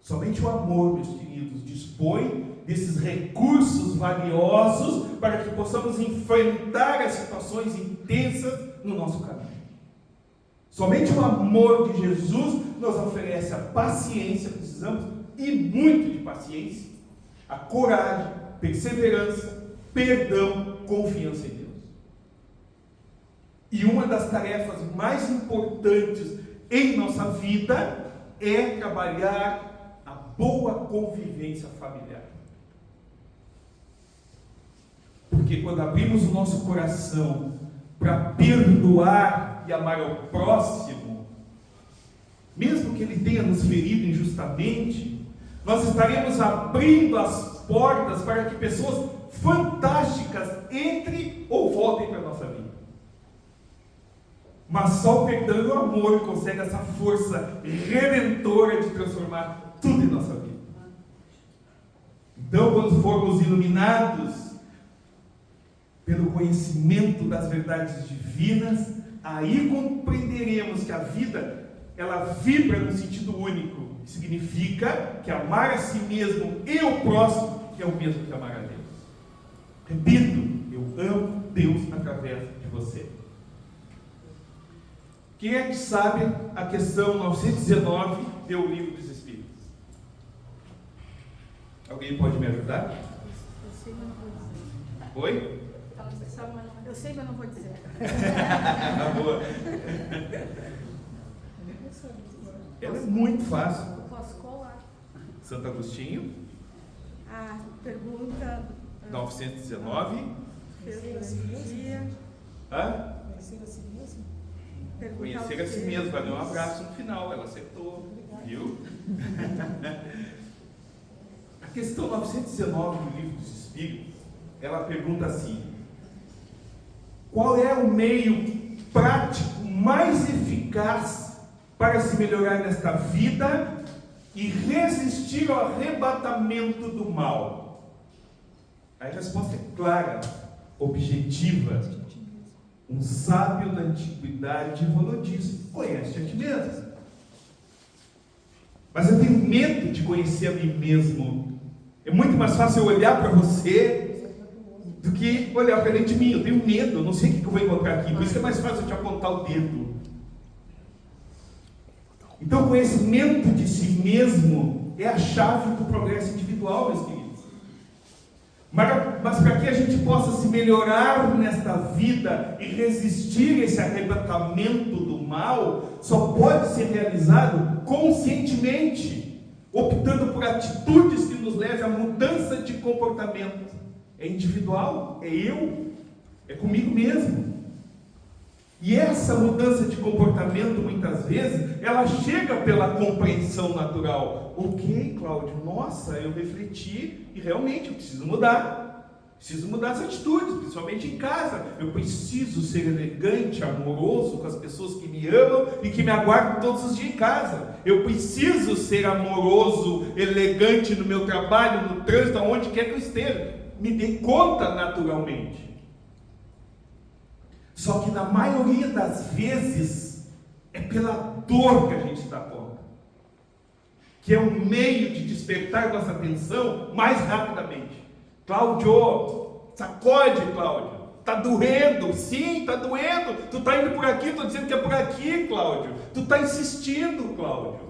Somente o amor, meus queridos, dispõe desses recursos valiosos para que possamos enfrentar as situações intensas no nosso caminho. Somente o amor de Jesus nos oferece a paciência, precisamos e muito de paciência, a coragem, perseverança, perdão, confiança em Deus. E uma das tarefas mais importantes em nossa vida é trabalhar a boa convivência familiar. Porque quando abrimos o nosso coração para perdoar e amar ao próximo, mesmo que ele tenha nos ferido injustamente, nós estaremos abrindo as portas para que pessoas fantásticas entrem ou voltem para a nossa vida. Mas só o perdão e o amor conseguem essa força redentora de transformar tudo em nossa vida. Então, quando formos iluminados pelo conhecimento das verdades divinas, aí compreenderemos que a vida, ela vibra num sentido único. Significa que amar a si mesmo e o próximo é o mesmo que amar a Deus. Repito, eu amo Deus através de você. Quem é que sabe a questão 919 do Livro dos Espíritos? Alguém pode me ajudar? Eu sei, mas não vou dizer. Oi? Eu sei, mas não vou dizer. Boa. Ela é muito fácil. Eu posso colar. Santo Agostinho, A pergunta 919. dia. Hã? Perguntar Conhecer o a si quê? mesmo, vai dar um abraço no final, ela acertou, viu? A questão 919 do Livro dos Espíritos, ela pergunta assim: qual é o meio prático mais eficaz para se melhorar nesta vida e resistir ao arrebatamento do mal? A resposta é clara, objetiva. Um sábio da antiguidade falou disso: conhece a ti mesmo. Mas eu tenho medo de conhecer a mim mesmo. É muito mais fácil eu olhar para você do que olhar para dentro de mim. Eu tenho medo, eu não sei o que eu vou encontrar aqui. Por isso que é mais fácil eu te apontar o dedo. Então, o conhecimento de si mesmo é a chave do progresso individual, meus queridos. Mas para que a gente possa se melhorar nesta vida e resistir a esse arrebatamento do mal, só pode ser realizado conscientemente, optando por atitudes que nos levem à mudança de comportamento. É individual, é eu, é comigo mesmo. E essa mudança de comportamento, muitas vezes, ela chega pela compreensão natural. Ok, Cláudio, nossa, eu refleti e realmente eu preciso mudar. Preciso mudar as atitudes, principalmente em casa. Eu preciso ser elegante, amoroso com as pessoas que me amam e que me aguardam todos os dias em casa. Eu preciso ser amoroso, elegante no meu trabalho, no trânsito, aonde quer que eu esteja. Me dei conta naturalmente. Só que na maioria das vezes é pela dor que a gente se dá conta, que é um meio de despertar nossa atenção mais rapidamente. Cláudio, sacode, Cláudio, está doendo, sim, está doendo, tu está indo por aqui, estou dizendo que é por aqui, Cláudio, tu está insistindo, Cláudio.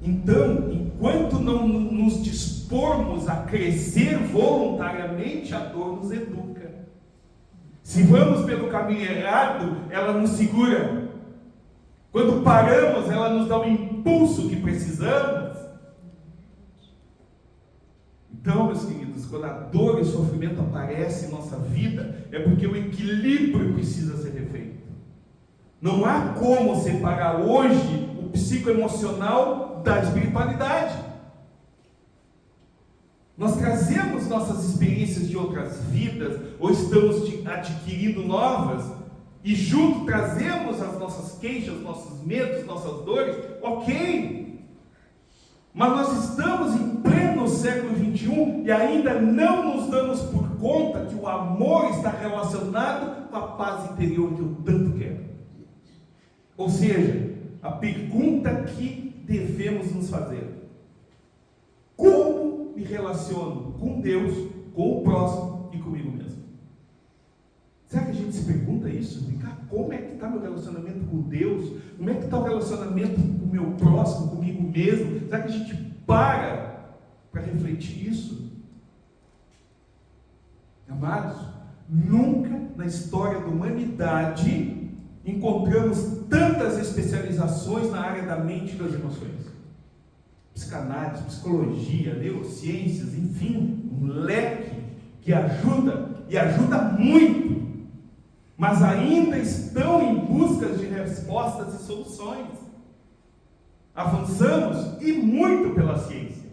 Então, enquanto não nos dispormos a crescer voluntariamente, a dor nos educa. Se vamos pelo caminho errado, ela nos segura. Quando paramos, ela nos dá o impulso que precisamos. Então, meus queridos, quando a dor e o sofrimento aparecem em nossa vida, é porque o equilíbrio precisa ser refeito. Não há como separar hoje o psicoemocional da espiritualidade. Nós trazemos nossas experiências de outras vidas, ou estamos adquirindo novas, e junto trazemos as nossas queixas, nossos medos, nossas dores, ok. Mas nós estamos em pleno século XXI e ainda não nos damos por conta que o amor está relacionado com a paz interior que eu tanto quero. Ou seja, a pergunta que devemos nos fazer: como me relaciono com Deus, com o próximo e comigo mesmo? Será que a gente se pergunta isso? Como é que está meu relacionamento com Deus? Como é que está o relacionamento com o meu próximo, comigo mesmo? Será que a gente para para refletir isso. Amados, nunca na história da humanidade encontramos tantas especializações na área da mente e das emoções. Psicanálise, psicologia, neurociências, enfim, um leque que ajuda, e ajuda muito, mas ainda estão em busca de respostas e soluções. Avançamos, e muito, pela ciência,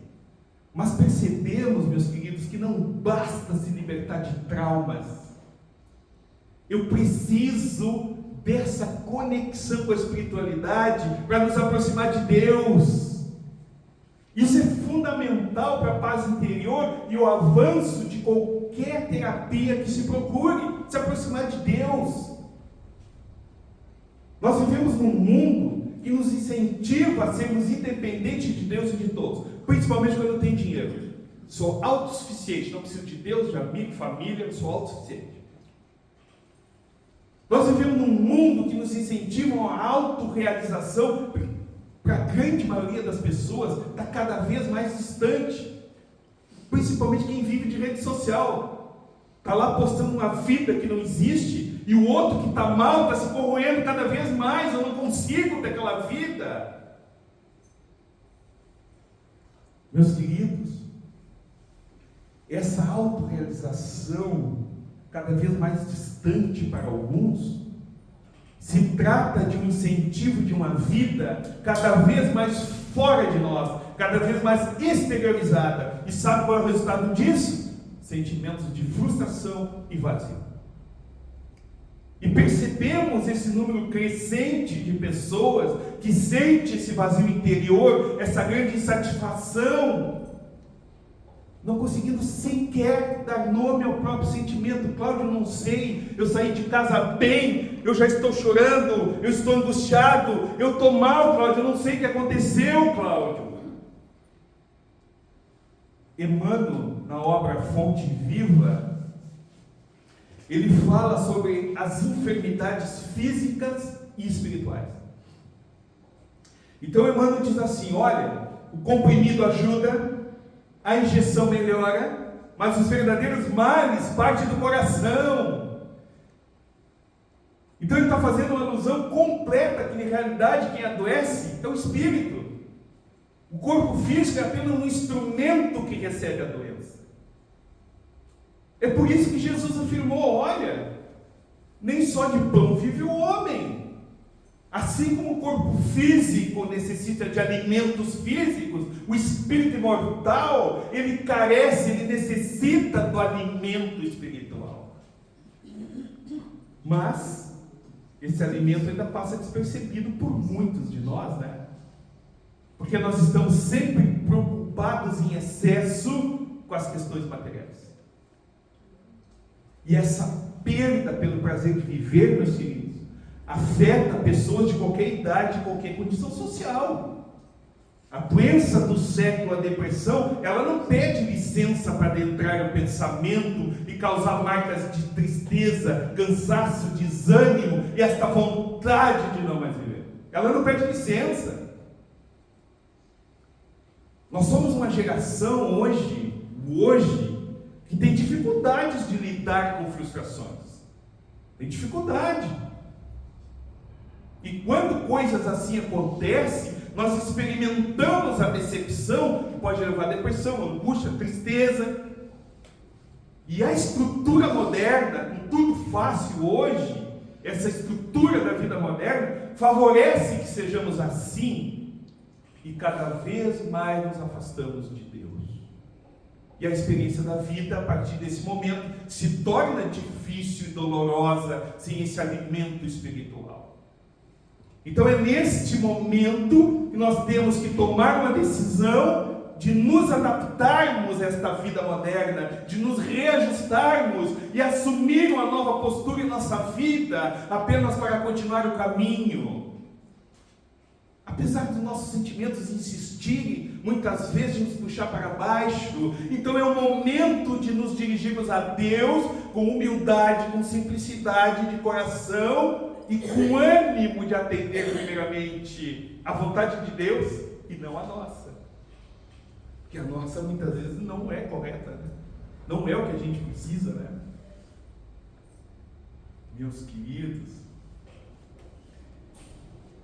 mas percebemos, meus queridos, que não basta se libertar de traumas. Eu preciso dessa conexão com a espiritualidade para nos aproximar de Deus. Isso é fundamental para a paz interior e o avanço de qualquer terapia que se procure, se aproximar de Deus. Nós vivemos num mundo que nos incentiva a sermos independentes de Deus e de todos, principalmente quando eu tenho dinheiro. Sou autossuficiente, não preciso de Deus, de amigo, família, sou autossuficiente. Nós vivemos num mundo que nos incentiva a autorrealização. Para a grande maioria das pessoas, está cada vez mais distante, principalmente quem vive de rede social, está lá postando uma vida que não existe, e o outro que está mal, está se corroendo cada vez mais. Eu não consigo ter aquela vida. Meus queridos, essa autorrealização cada vez mais distante para alguns, se trata de um incentivo de uma vida cada vez mais fora de nós, cada vez mais exteriorizada. E sabe qual é o resultado disso? Sentimentos de frustração e vazio. E percebemos esse número crescente de pessoas que sente esse vazio interior, essa grande insatisfação, não conseguindo sequer dar nome ao próprio sentimento. Cláudio, eu não sei, eu saí de casa bem, eu já estou chorando, eu estou angustiado, eu estou mal, Cláudio, eu não sei o que aconteceu, Cláudio. Emmanuel, na obra Fonte Viva, ele fala sobre as enfermidades físicas e espirituais. Então Emmanuel diz assim: olha, o comprimido ajuda, a injeção melhora, mas os verdadeiros males partem do coração. Então ele está fazendo uma alusão completa que, na realidade, quem adoece é o espírito. O corpo físico é apenas um instrumento que recebe a doença. É por isso que Jesus afirmou: olha, nem só de pão vive o homem. Assim como o corpo físico necessita de alimentos físicos, o espírito imortal, ele carece, ele necessita do alimento espiritual. Mas esse alimento ainda passa despercebido por muitos de nós, né? Porque nós estamos sempre preocupados em excesso com as questões materiais. E essa perda pelo prazer de viver, meus queridos, afeta pessoas de qualquer idade, de qualquer condição social. A doença do século, a depressão, ela não pede licença para adentrar o pensamento e causar marcas de tristeza, cansaço, desânimo e esta vontade de não mais viver. Ela não pede licença. Nós somos uma geração hoje, que tem dificuldades de lidar com frustrações. Tem dificuldade. E quando coisas assim acontecem, nós experimentamos a decepção, que pode levar a depressão, angústia, tristeza. E a estrutura moderna, com tudo fácil hoje, essa estrutura da vida moderna, favorece que sejamos assim, e cada vez mais nos afastamos de Deus. E a experiência da vida, a partir desse momento, se torna difícil e dolorosa sem esse alimento espiritual. Então é neste momento que nós temos que tomar uma decisão de nos adaptarmos a esta vida moderna, de nos reajustarmos e assumir uma nova postura em nossa vida, apenas para continuar o caminho. Apesar dos nossos sentimentos insistirem, muitas vezes, de nos puxar para baixo, então é o momento de nos dirigirmos a Deus com humildade, com simplicidade de coração, e com ânimo de atender primeiramente a vontade de Deus e não a nossa. que a nossa muitas vezes não é correta, né? Não é o que a gente precisa, né? Meus queridos,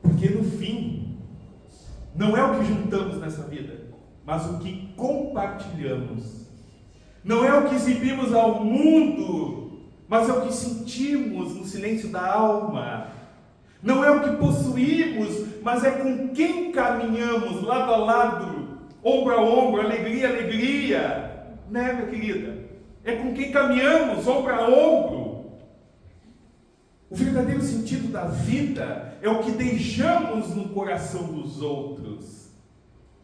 porque no fim, não é o que juntamos nessa vida, mas o que compartilhamos. Não é o que exibimos ao mundo, mas é o que sentimos no silêncio da alma. Não é o que possuímos, mas é com quem caminhamos lado a lado, ombro a ombro, alegria a alegria. Né, minha querida? É com quem caminhamos ombro a ombro. O verdadeiro sentido da vida é o que deixamos no coração dos outros.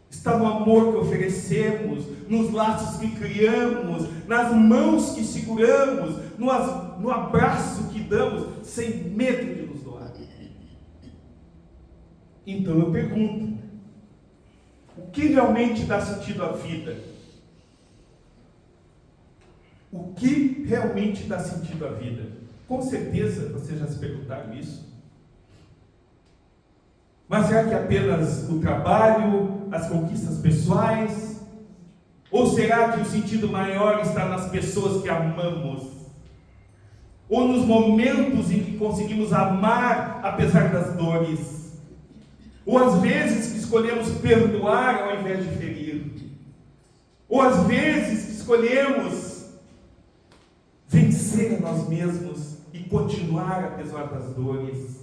Está no amor que oferecemos, nos laços que criamos, nas mãos que seguramos, no abraço que damos, sem medo de nos doar. Então eu pergunto, o que realmente dá sentido à vida? O que realmente dá sentido à vida? Com certeza vocês já se perguntaram isso. Mas será que apenas o trabalho, as conquistas pessoais? Ou será que o sentido maior está nas pessoas que amamos? Ou nos momentos em que conseguimos amar apesar das dores? Ou às vezes que escolhemos perdoar ao invés de ferir? Ou às vezes que escolhemos vencer a nós mesmos e continuar apesar das dores?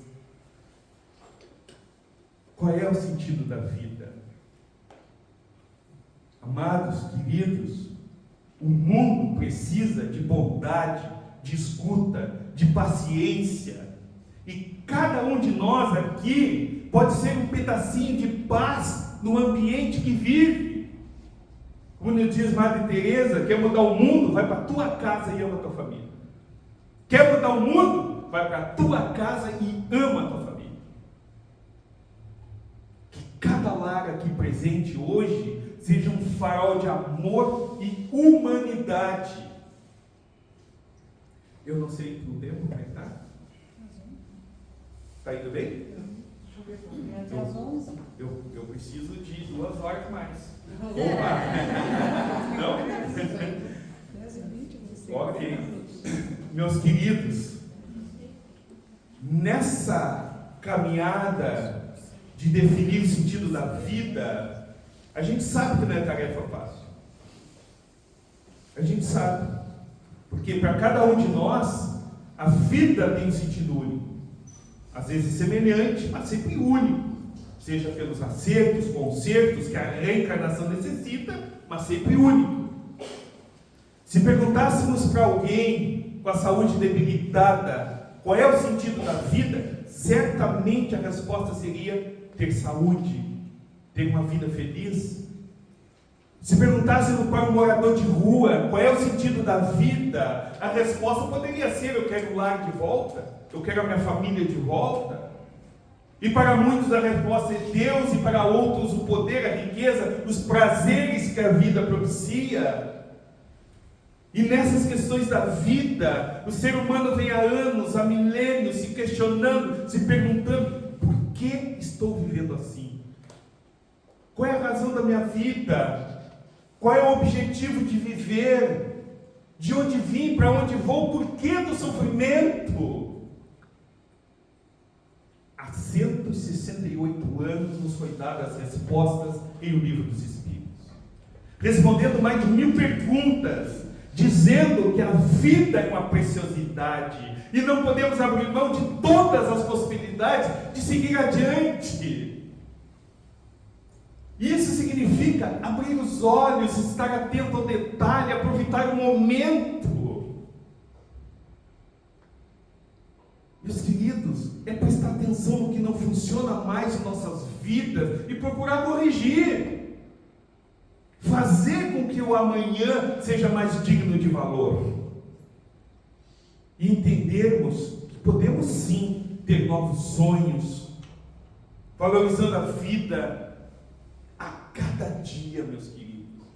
Qual é o sentido da vida? Amados, queridos, o mundo precisa de bondade, de escuta, de paciência. E cada um de nós aqui pode ser um pedacinho de paz no ambiente que vive. Como diz Madre Teresa, quer mudar o mundo? Vai para a tua casa e ama a tua família. Quer mudar o mundo? Vai para a tua casa e ama a tua família. Que cada lar aqui presente hoje seja um farol de amor e humanidade. Eu não sei no tempo como é que está. Está indo bem? Até às 11. Eu preciso de 2 horas mais. Opa! Não? 10h20, você. Ok. Meus queridos, nessa caminhada de definir o sentido da vida, a gente sabe que não é tarefa fácil. A gente sabe. Porque para cada um de nós, a vida tem um sentido único. Às vezes semelhante, mas sempre único. Seja pelos acertos, concertos que a reencarnação necessita, mas sempre único. Se perguntássemos para alguém com a saúde debilitada qual é o sentido da vida, certamente a resposta seria ter saúde, ter uma vida feliz. Se perguntássemos para um morador de rua qual é o sentido da vida, a resposta poderia ser: eu quero o lar de volta, eu quero a minha família de volta. E para muitos a resposta é Deus, e para outros o poder, a riqueza, os prazeres que a vida propicia. E nessas questões da vida, o ser humano vem há anos, há milênios, se questionando, se perguntando: por que estou vivendo assim? Qual é a razão da minha vida? Qual é o objetivo de viver? De onde vim, para onde vou? Por que do sofrimento? Há 168 anos nos foi dadas as respostas em O Livro dos Espíritos, respondendo mais de 1000 perguntas, dizendo que a vida é uma preciosidade e não podemos abrir mão de todas as possibilidades de seguir adiante. Isso significa abrir os olhos, estar atento ao detalhe, aproveitar o momento. Meus queridos, é prestar atenção no que não funciona mais em nossas vidas e procurar corrigir. Fazer com que o amanhã seja mais digno de valor. E entendermos que podemos sim ter novos sonhos, valorizando a vida a cada dia, meus queridos.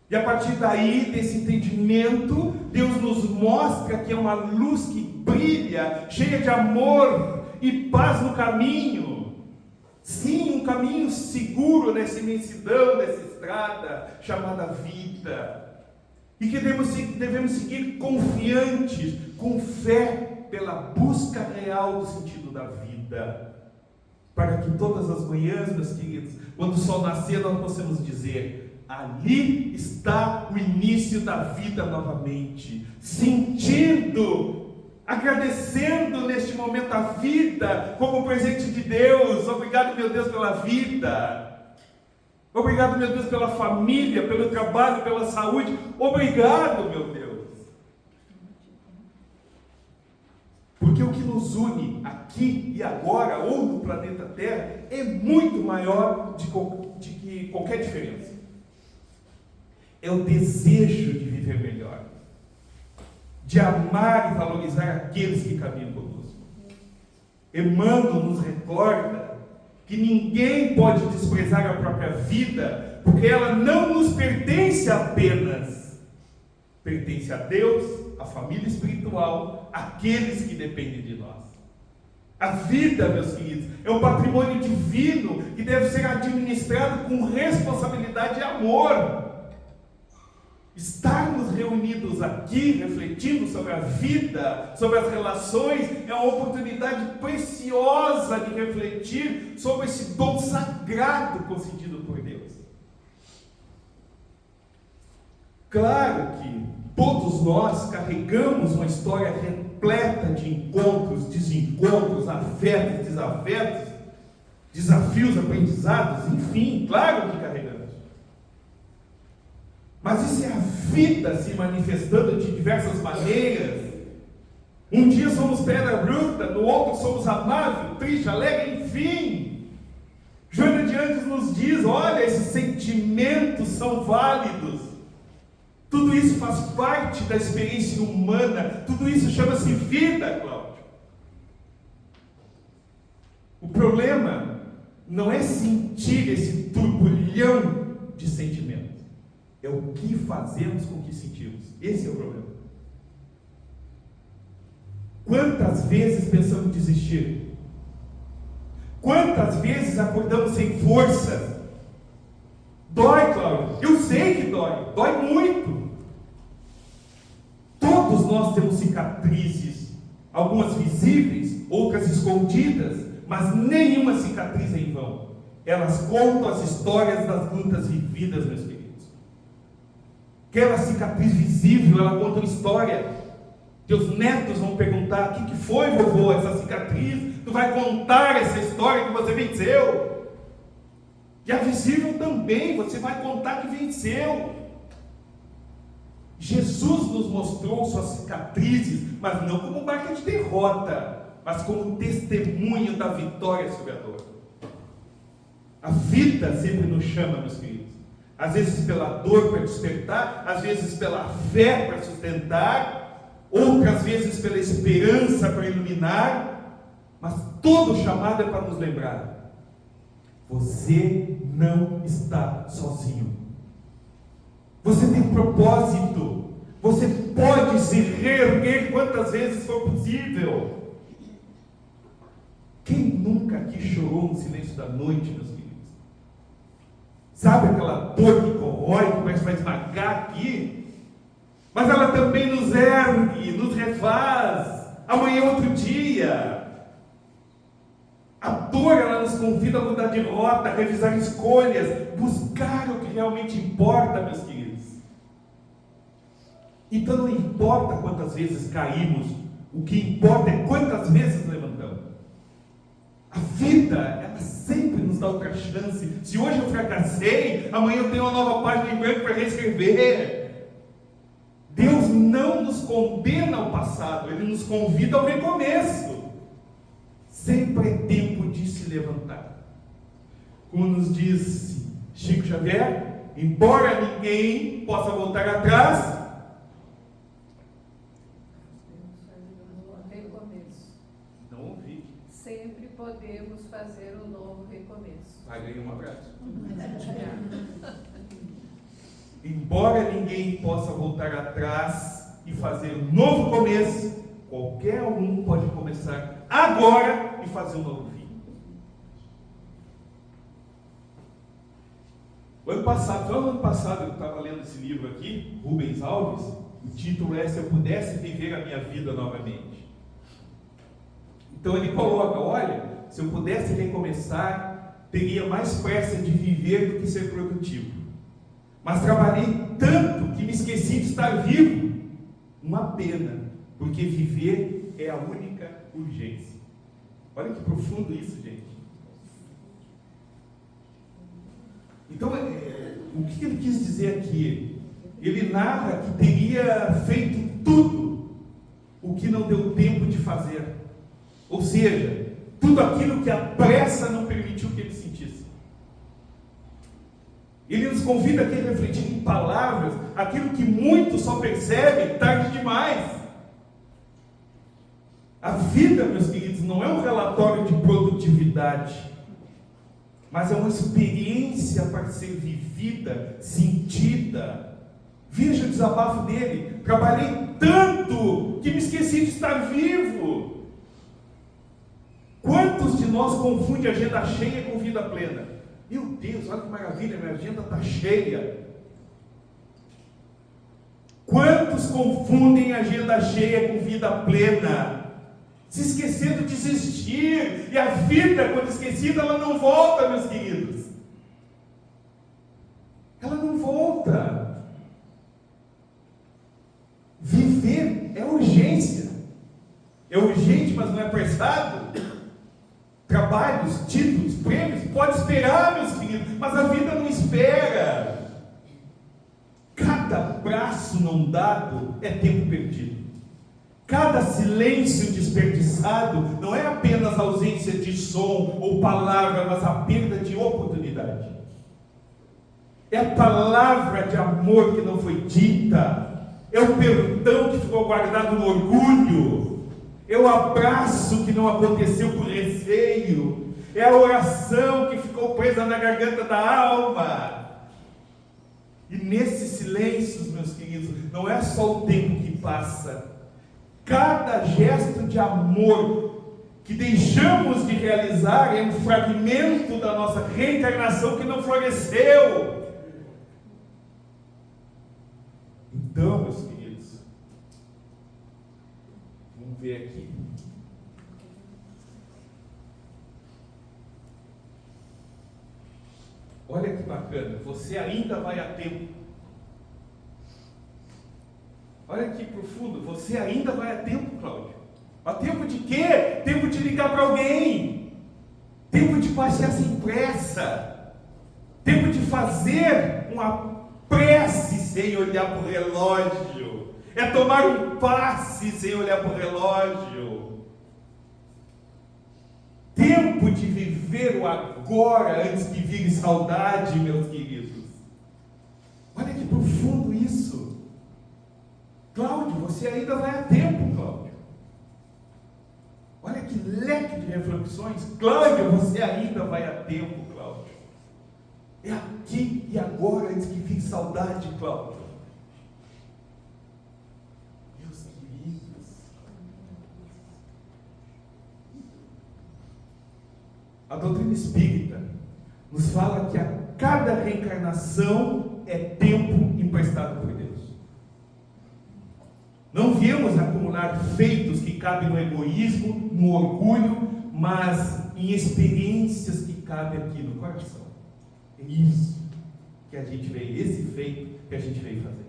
E a partir daí, desse entendimento, Deus nos mostra que é uma luz que brilha, cheia de amor e paz no caminho. Sim, um caminho seguro nessa imensidão, nessa estrada chamada vida. E que devemos seguir confiantes, com fé, pela busca real do sentido da vida. Para que todas as manhãs, meus queridos, quando o sol nascer, nós possamos dizer: ali está o início da vida novamente. Sentindo, agradecendo neste momento a vida como presente de Deus. Obrigado, meu Deus, pela vida. Obrigado, meu Deus, pela família, pelo trabalho, pela saúde. Obrigado, meu Deus. Porque o que nos une aqui e agora, ou no planeta Terra, é muito maior de que qualquer diferença. É o desejo de viver melhor, de amar e valorizar aqueles que caminham conosco. Emmanuel nos recorda que ninguém pode desprezar a própria vida, porque ela não nos pertence apenas, pertence a Deus, a família espiritual, aqueles que dependem de nós. A vida, meus queridos, é um patrimônio divino que deve ser administrado com responsabilidade e amor. Estarmos reunidos aqui, refletindo sobre a vida, sobre as relações, é uma oportunidade preciosa de refletir sobre esse dom sagrado concedido por Deus. Claro que todos nós carregamos uma história repleta de encontros, desencontros, afetos, desafetos, desafios, aprendizados, enfim, claro que carregamos. Mas isso é a vida se manifestando de diversas maneiras. Um dia somos pedra bruta, no outro somos amável, triste, alegre, enfim. Joana de Anjos nos diz: olha, esses sentimentos são válidos. Tudo isso faz parte da experiência humana. Tudo isso chama-se vida, Cláudio. O problema não é sentir esse turbulhão de sentimentos. É o que fazemos com o que sentimos. Esse é o problema. Quantas vezes pensamos em desistir? Quantas vezes acordamos sem força? Dói, Cláudio. Eu sei que dói. Dói muito. Todos nós temos cicatrizes. Algumas visíveis, outras escondidas. Mas nenhuma cicatriz é em vão. Elas contam as histórias das lutas vividas, meus queridos. Aquela cicatriz visível, ela conta uma história. Teus netos vão perguntar: o que foi, vovô, essa cicatriz? Tu vai contar essa história que você venceu. E a visível também, você vai contar que venceu. Jesus nos mostrou suas cicatrizes, mas não como marca de derrota, mas como testemunho da vitória sobre a dor. A vida sempre nos chama, meus queridos. Às vezes pela dor para despertar, às vezes pela fé para sustentar, outras vezes pela esperança para iluminar, mas todo chamado é para nos lembrar: você não está sozinho. Você tem propósito. Você pode se reerguer quantas vezes for possível. Quem nunca aqui chorou no silêncio da noite, meus queridos? Sabe aquela dor que corrói, que parece que vai esmagar aqui? Mas ela também nos ergue, nos refaz. Amanhã é outro dia. A dor, ela nos convida a mudar de rota, a revisar escolhas, buscar o que realmente importa, meus queridos. Então não importa quantas vezes caímos, o que importa é quantas vezes levantamos. A vida, ela sempre nos dá outra chance. Se hoje eu fracassei, amanhã eu tenho uma nova página em branco para reescrever. Deus não nos condena ao passado, Ele nos convida ao recomeço. Sempre é tempo de se levantar. Como nos diz Chico Xavier, embora ninguém possa voltar atrás, não ouvi. Sempre podemos fazer um novo recomeço. Vai ganhar um abraço. Embora ninguém possa voltar atrás e fazer um novo começo, qualquer um pode começar agora e fazer um novo fim. Ano passado, no ano passado, eu estava lendo esse livro aqui, Rubens Alves, o título é Se Eu Pudesse Viver a Minha Vida Novamente. Então ele coloca, olha, se eu pudesse recomeçar, teria mais pressa de viver do que ser produtivo. Mas trabalhei tanto que me esqueci de estar vivo. Uma pena, porque viver é a única urgência. Olha que profundo isso, gente. Então, o que ele quis dizer aqui? Ele narra que teria feito tudo o que não deu tempo de fazer. Ou seja, tudo aquilo que a pressa não permitiu que ele sentisse. Ele nos convida aqui a refletir em palavras aquilo que muitos só percebem tarde demais. A vida, meus queridos, não é um relatório de produtividade, mas é uma experiência para ser vivida, sentida. Veja o desabafo dele. Trabalhei tanto que me esqueci de estar vivo. Quantos de nós confundem agenda cheia com vida plena? Meu Deus, olha que maravilha, minha agenda está cheia. Quantos confundem agenda cheia com vida plena? Se esquecendo de existir. E a vida, quando esquecida, ela não volta, meus queridos. Ela não volta. Viver é urgência. É urgente, mas não é prestado. Trabalhos, títulos, prêmios, pode esperar, meus queridos, mas a vida não espera. Cada braço não dado é tempo perdido. Cada silêncio desperdiçado não é apenas ausência de som ou palavra, mas a perda de oportunidade. É a palavra de amor que não foi dita, é o perdão que ficou guardado no orgulho, é o abraço que não aconteceu por receio, é a oração que ficou presa na garganta da alma. E nesses silêncios, meus queridos, não é só o tempo que passa. Cada gesto de amor que deixamos de realizar é um fragmento da nossa reencarnação que não floresceu. Então, meus queridos, vamos ver aqui. Olha que bacana, você ainda vai a tempo. Olha que profundo, você ainda vai a tempo, Cláudio. A tempo de quê? Tempo de ligar para alguém. Tempo de passear sem pressa. Tempo de fazer uma prece sem olhar para o relógio. É tomar um passe sem olhar para o relógio. Tempo de viver o agora antes que vire saudade, meus queridos. Olha que profundo isso. Cláudio, você ainda vai a tempo, Cláudio. Olha que leque de reflexões. Cláudio, você ainda vai a tempo, Cláudio. É aqui e agora antes que fique saudade, Cláudio. Meus queridos. A doutrina espírita nos fala que a cada reencarnação é tempo emprestado por Deus. Não viemos acumular feitos que cabem no egoísmo, no orgulho, mas em experiências que cabem aqui no coração. É isso que a gente veio, esse feito que a gente veio fazer.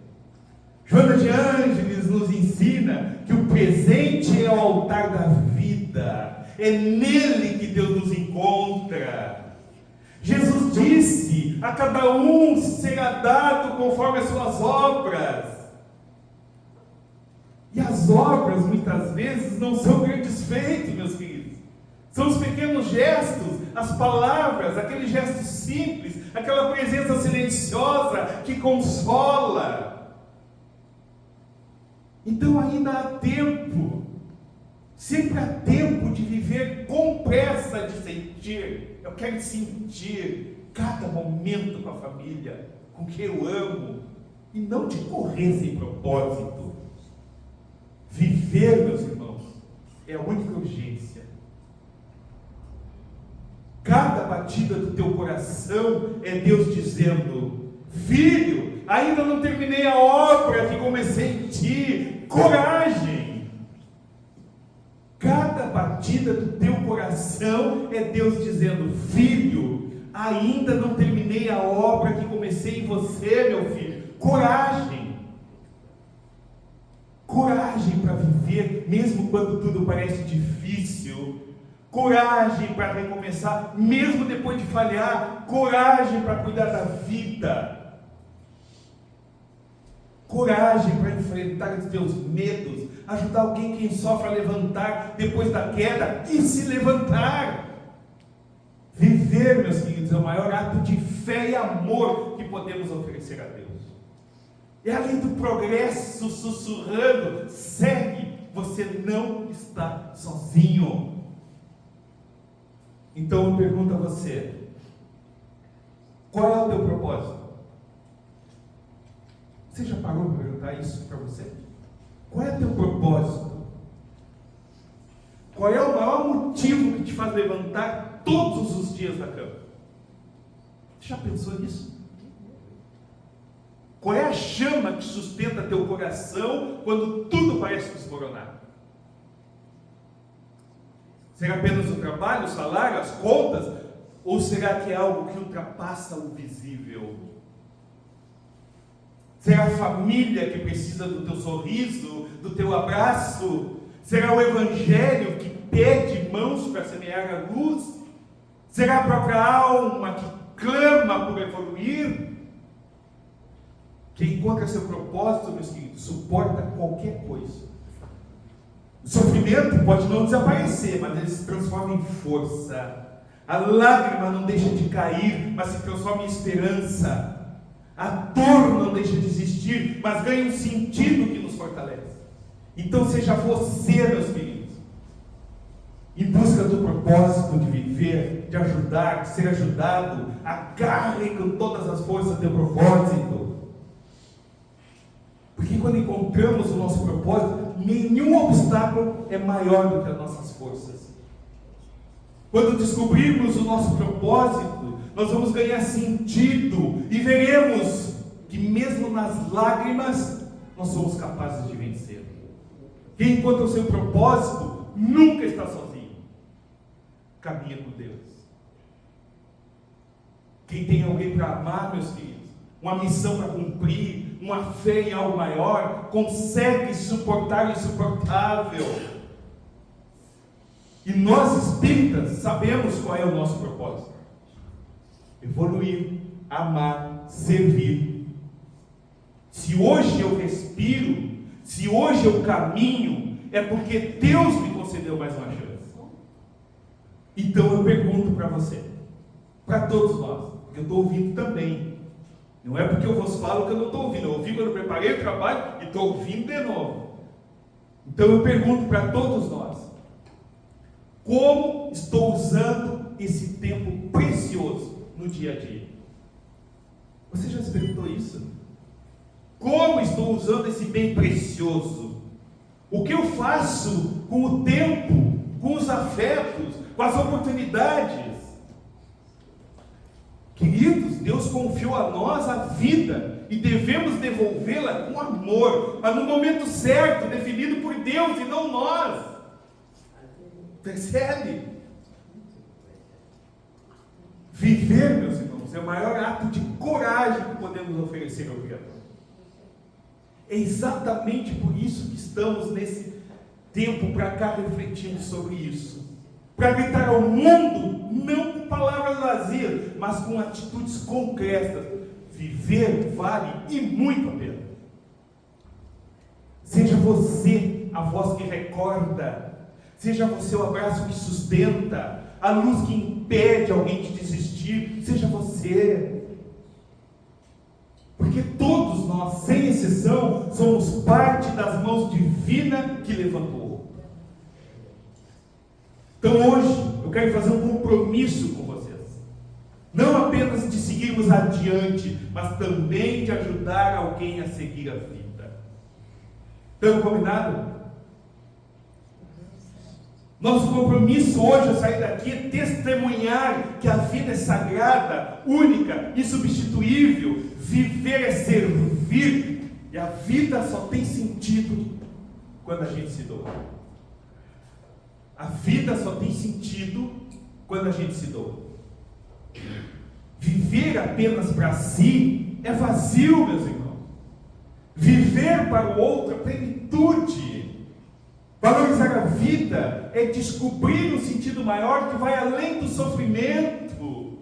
Joana de Ângeles nos ensina que o presente é o altar da vida, é nele que Deus nos encontra. Jesus disse: a cada um será dado conforme as suas obras. E as obras, muitas vezes, não são grandes feitos, meus queridos. São os pequenos gestos, as palavras, aquele gesto simples, aquela presença silenciosa que consola. Então ainda há tempo, sempre há tempo de viver com pressa de sentir. Eu quero sentir cada momento com a família, com quem eu amo, e não de correr sem propósito. Viver, meus irmãos, é a única urgência. Cada batida do teu coração é Deus dizendo: filho, ainda não terminei a obra que comecei em ti. Coragem! Cada batida do teu coração é Deus dizendo: filho, ainda não terminei a obra que comecei em você, meu filho. Coragem! Coragem para viver, mesmo quando tudo parece difícil. Coragem para recomeçar, mesmo depois de falhar. Coragem para cuidar da vida. Coragem para enfrentar os teus medos. Ajudar alguém que sofre a levantar depois da queda e se levantar. Viver, meus queridos, é o maior ato de fé e amor que podemos oferecer a Deus. É a lei do progresso sussurrando: segue, você não está sozinho. Então eu pergunto a você: qual é o teu propósito? Você já parou para perguntar isso para você? Qual é o teu propósito? Qual é o maior motivo que te faz levantar todos os dias da cama? Já pensou nisso? Qual é a chama que sustenta teu coração quando tudo parece desmoronar? Será apenas o trabalho, o salário, as contas? Ou será que é algo que ultrapassa o visível? Será a família que precisa do teu sorriso, do teu abraço? Será o evangelho que pede mãos para semear a luz? Será a própria alma que clama por evoluir? Quem encontra seu propósito, meus queridos, suporta qualquer coisa. O sofrimento pode não desaparecer, mas ele se transforma em força. A lágrima não deixa de cair, mas se transforma em esperança. A dor não deixa de existir, mas ganha um sentido que nos fortalece. Então seja você, meus queridos, em busca do propósito de viver, de ajudar, de ser ajudado. Agarre com todas as forças teu propósito. Porque quando encontramos o nosso propósito, nenhum obstáculo é maior do que as nossas forças. Quando descobrirmos o nosso propósito, nós vamos ganhar sentido e veremos que mesmo nas lágrimas, nós somos capazes de vencer. Quem encontra o seu propósito nunca está sozinho. Caminha com Deus. Quem tem alguém para amar, meus filhos, uma missão para cumprir, uma fé em algo maior, consegue suportar o insuportável. E nós espíritas sabemos qual é o nosso propósito: evoluir, amar, servir. Se hoje eu respiro, se hoje eu caminho, é porque Deus me concedeu mais uma chance. Então eu pergunto para você, para todos nós, porque eu estou ouvindo também. Não é porque eu vos falo que eu não estou ouvindo. Eu ouvi quando eu preparei o trabalho e estou ouvindo de novo. Então eu pergunto para todos nós: como estou usando esse tempo precioso no dia a dia? Você já se perguntou isso? Como estou usando esse bem precioso? O que eu faço com o tempo, com os afetos, com as oportunidades? Queridos, Deus confiou a nós a vida e devemos devolvê-la com amor, mas no momento certo, definido por Deus e não nós. Percebe? Viver, meus irmãos, é o maior ato de coragem que podemos oferecer ao Criador. É exatamente por isso que estamos nesse tempo para cá refletindo sobre isso. Para gritar ao mundo, não com palavras vazias, mas com atitudes concretas. Viver vale e muito a pena. Seja você a voz que recorda, seja você o abraço que sustenta, a luz que impede alguém de desistir, seja você. Porque todos nós, sem exceção, somos parte das mãos divinas que levantou. Então hoje, eu quero fazer um compromisso com vocês. Não apenas de seguirmos adiante, mas também de ajudar alguém a seguir a vida. Estamos combinados? Nosso compromisso hoje ao sair daqui é testemunhar que a vida é sagrada, única, insubstituível. Viver é servir. E a vida só tem sentido quando a gente se doa. A vida só tem sentido quando a gente se doa. Viver apenas para si é vazio, meus irmãos. Viver para o outro é plenitude. Valorizar a vida é descobrir um sentido maior que vai além do sofrimento.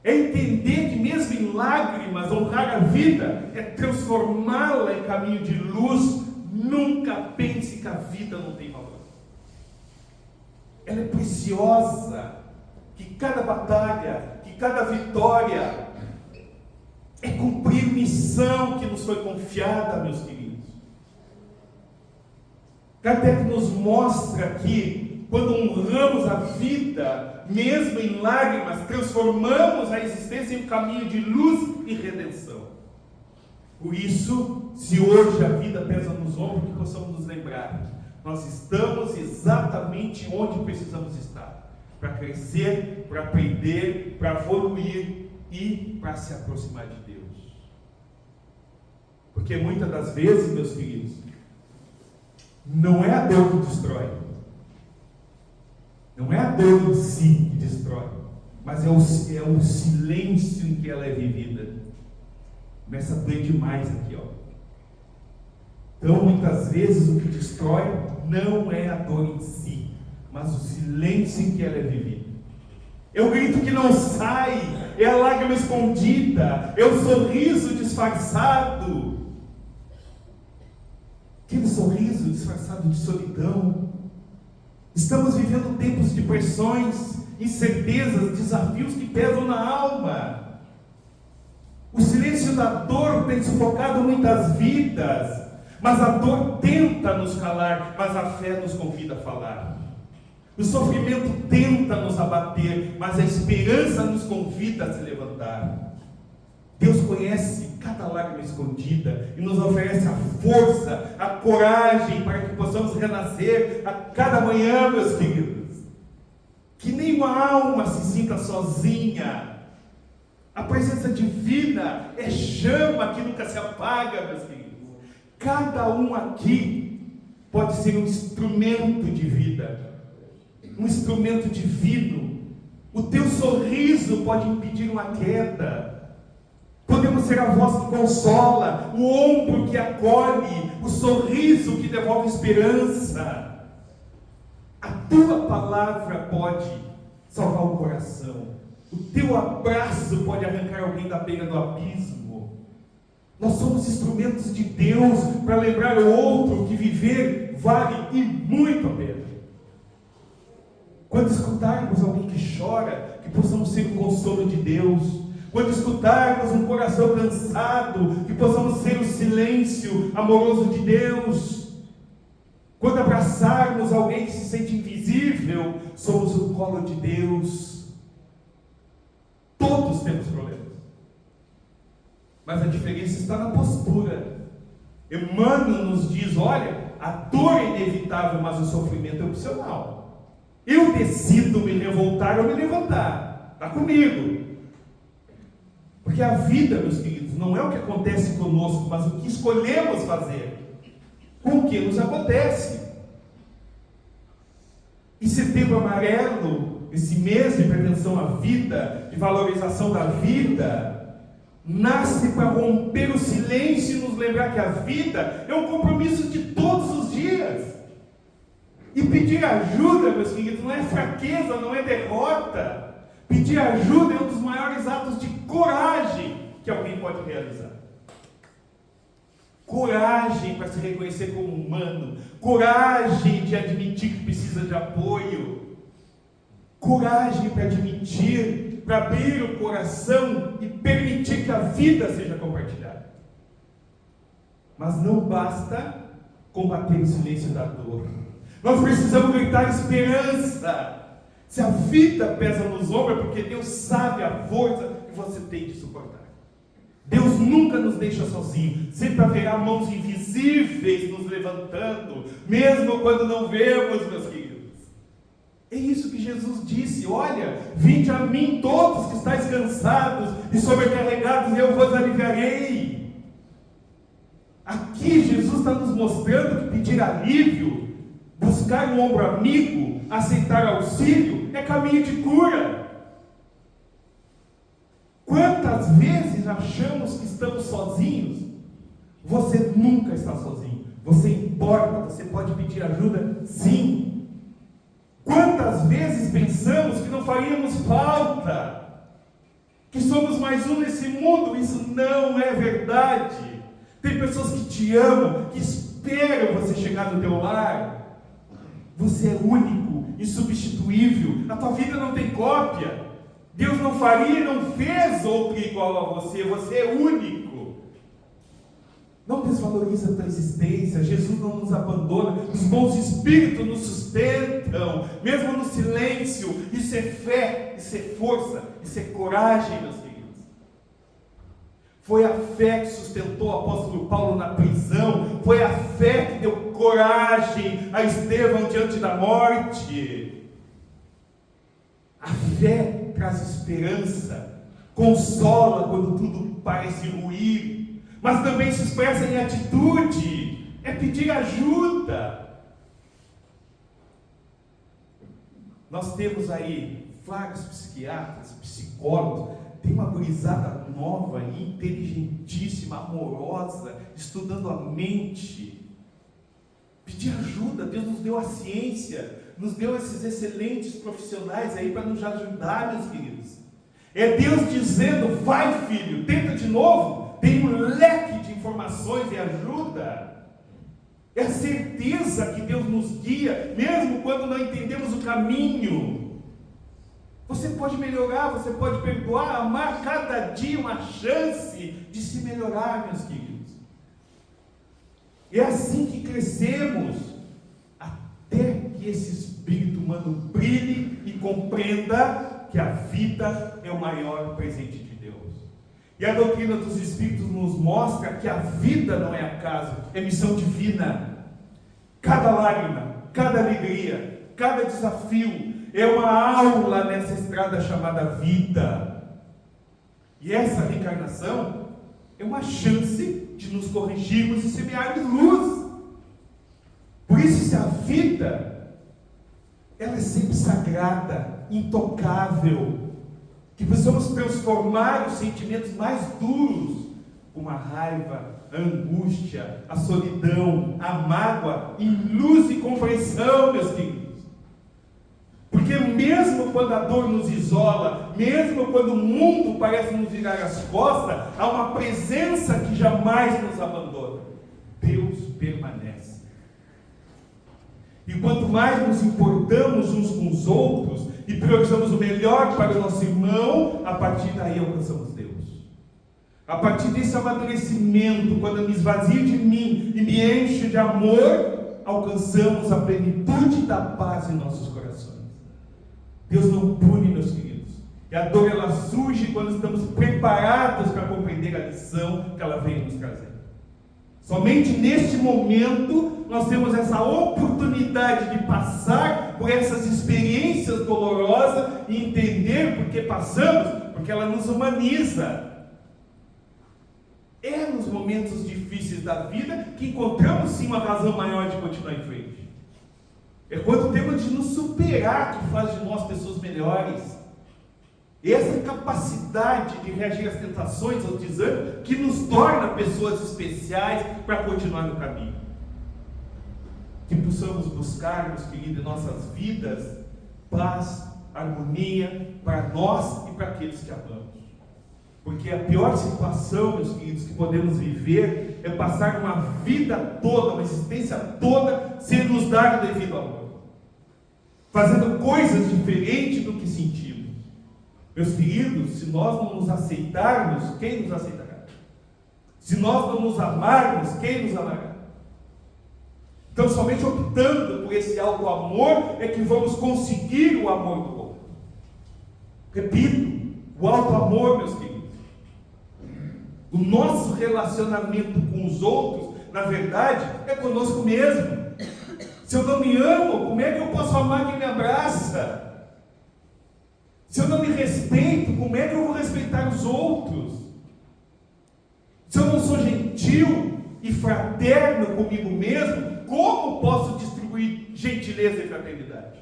É entender que mesmo em lágrimas, honrar a vida é transformá-la em caminho de luz. Nunca pense que a vida não tem valor. Ela é preciosa. Que cada batalha, que cada vitória é cumprir missão que nos foi confiada, meus queridos. Kardec nos mostra que, quando honramos a vida, mesmo em lágrimas, transformamos a existência em um caminho de luz e redenção. Por isso, se hoje a vida pesa nos ombros, que possamos nos lembrar, nós estamos exatamente onde precisamos estar, para crescer, para aprender, para evoluir e para se aproximar de Deus. Porque muitas das vezes, meus queridos, não é a dor que destrói, não é a dor em si que destrói, mas é o silêncio em que ela é vivida. Começa a doer demais aqui, ó. Então, muitas vezes o que destrói não é a dor em si, mas o silêncio em que ela é vivida. É o grito que não sai, é a lágrima escondida, é o sorriso disfarçado. Aquele sorriso disfarçado de solidão. Estamos vivendo tempos de pressões, incertezas, desafios que pesam na alma. O silêncio da dor tem sufocado muitas vidas, mas a dor tenta nos calar, mas a fé nos convida a falar. O sofrimento tenta nos abater, mas a esperança nos convida a se levantar. Deus conhece cada lágrima escondida e nos oferece a força, a coragem para que possamos renascer a cada manhã, meus queridos. Que nenhuma alma se sinta sozinha. A presença divina é chama que nunca se apaga, meus queridos. Cada um aqui pode ser um instrumento de vida, um instrumento divino. O teu sorriso pode impedir uma queda. Podemos ser a voz que consola, o ombro que acolhe, o sorriso que devolve esperança. A tua palavra pode salvar o coração. O teu abraço pode arrancar alguém da beira do abismo. Nós somos instrumentos de Deus para lembrar o outro que viver vale e muito a pena. Quando escutarmos alguém que chora, que possamos ser o consolo de Deus. Quando escutarmos um coração cansado, que possamos ser o silêncio amoroso de Deus. Quando abraçarmos alguém que se sente invisível, somos o colo de Deus. Todos temos problemas, mas a diferença está na postura. Emmanuel nos diz, olha, a dor é inevitável, mas o sofrimento é opcional. Eu decido me revoltar ou me levantar, está comigo. Porque a vida, meus queridos, não é o que acontece conosco, mas o que escolhemos fazer com o que nos acontece. Em Setembro Amarelo, esse mês de prevenção à vida, de valorização da vida, nasce para romper o silêncio e nos lembrar que a vida é um compromisso de todos os dias. E pedir ajuda, meus queridos, não é fraqueza, não é derrota. Pedir ajuda é um dos maiores atos de coragem que alguém pode realizar. Coragem para se reconhecer como humano. Coragem de admitir que precisa de apoio. Coragem para admitir, para abrir o coração e permitir que a vida seja compartilhada. Mas não basta combater o silêncio da dor. Nós precisamos gritar esperança. Se a vida pesa nos ombros, é porque Deus sabe a força que você tem de suportar. Deus nunca nos deixa sozinhos. Sempre haverá mãos invisíveis nos levantando, mesmo quando não vemos, meus queridos. É isso que Jesus disse: olha, vinde a mim todos que estáis cansados e sobrecarregados, e eu vos aliviarei. Aqui Jesus está nos mostrando que pedir alívio, buscar um ombro amigo, aceitar auxílio, é caminho de cura. Quantas vezes achamos que estamos sozinhos? Você nunca está sozinho. Você importa, você pode pedir ajuda, sim. Quantas vezes pensamos que não faríamos falta, que somos mais um nesse mundo? Isso não é verdade. Tem pessoas que te amam, que esperam você chegar no teu lar. Você é único, insubstituível. A tua vida não tem cópia. Deus não faria e não fez outro igual a você. Você é único. Não desvaloriza a tua existência. Jesus não nos abandona. Os bons espíritos nos sustentam, mesmo no silêncio. Isso é fé, isso é força, isso é coragem, meus queridos. Foi a fé que sustentou o apóstolo Paulo na prisão. Foi a fé que deu coragem a Estevão diante da morte. A fé traz esperança, consola quando tudo parece ruir, mas também se expressa em atitude, é pedir ajuda. Nós temos aí vários psiquiatras, psicólogos, tem uma gurizada nova, inteligentíssima, amorosa, estudando a mente. Pedir ajuda. Deus nos deu a ciência, nos deu esses excelentes profissionais aí para nos ajudar, meus queridos. É Deus dizendo: vai, filho, tenta de novo. Tem um leque de informações e ajuda. É a certeza que Deus nos guia, mesmo quando não entendemos o caminho. Você pode melhorar, você pode perdoar, amar cada dia uma chance de se melhorar, meus queridos. É assim que crescemos, até que esse espírito humano brilhe e compreenda que a vida é o maior presente de Deus. E a doutrina dos Espíritos nos mostra que a vida não é acaso, é missão divina. Cada lágrima, cada alegria, cada desafio é uma aula nessa estrada chamada vida. E essa reencarnação é uma chance de nos corrigirmos e semearmos luz. Por isso, se a vida, ela é sempre sagrada, intocável, que precisamos transformar os sentimentos mais duros, como a raiva, a angústia, a solidão, a mágoa, em luz e compreensão, meus queridos. Porque mesmo quando a dor nos isola, mesmo quando o mundo parece nos virar as costas, há uma presença que jamais nos abandona. Deus permanece. E quanto mais nos importamos uns com os outros e priorizamos o melhor para o nosso irmão, a partir daí alcançamos Deus. A partir desse amadurecimento, quando eu me esvazio de mim e me encho de amor, alcançamos a plenitude da paz em nossos corações. Deus não pune, meus queridos. E a dor, ela surge quando estamos preparados para compreender a lição que ela veio nos trazer. Somente neste momento nós temos essa oportunidade de passar por essas experiências dolorosas e entender por que passamos, porque ela nos humaniza. É nos momentos difíceis da vida que encontramos sim uma razão maior de continuar em frente. É quando temos de nos superar que faz de nós pessoas melhores. E essa capacidade de reagir às tentações, aos desânimos, que nos torna pessoas especiais para continuar no caminho. Que possamos buscar, meus queridos, em nossas vidas, paz, harmonia para nós e para aqueles que amamos. Porque a pior situação, meus queridos, que podemos viver é passar uma vida toda, uma existência toda, sem nos dar o devido amor. Fazendo coisas diferentes do que sentimos. Meus queridos, se nós não nos aceitarmos, quem nos aceitará? Se nós não nos amarmos, quem nos amará? Então, somente optando por esse auto-amor é que vamos conseguir o amor do outro. Repito, o auto-amor, meus queridos. O nosso relacionamento com os outros, na verdade, é conosco mesmo. Se eu não me amo, como é que eu posso amar quem me abraça? Se eu não me respeito, como é que eu vou respeitar os outros? Se eu não sou gentil e fraterno comigo mesmo, como posso distribuir gentileza e fraternidade?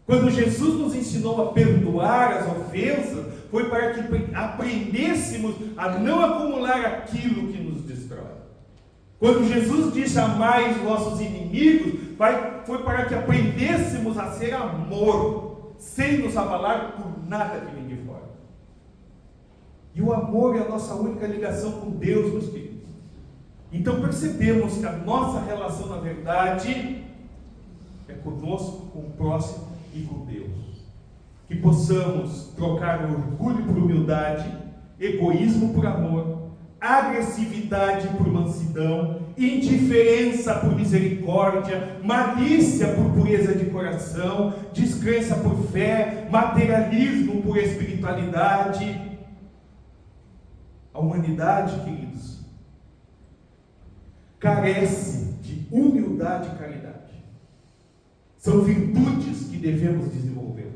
Quando Jesus nos ensinou a perdoar as ofensas, foi para que aprendêssemos a não acumular aquilo que nos destrói. Quando Jesus disse amai os vossos inimigos, foi para que aprendêssemos a ser amor, sem nos abalar por nada que vem de fora. E o amor é a nossa única ligação com Deus, meus queridos. Então percebemos que a nossa relação, na verdade, é conosco, com o próximo e com Deus. Que possamos trocar orgulho por humildade, egoísmo por amor, agressividade por mansidão, indiferença por misericórdia, malícia por pureza de coração, descrença por fé, materialismo por espiritualidade. A humanidade, queridos, carece de humildade e caridade. São virtudes que devemos desenvolver.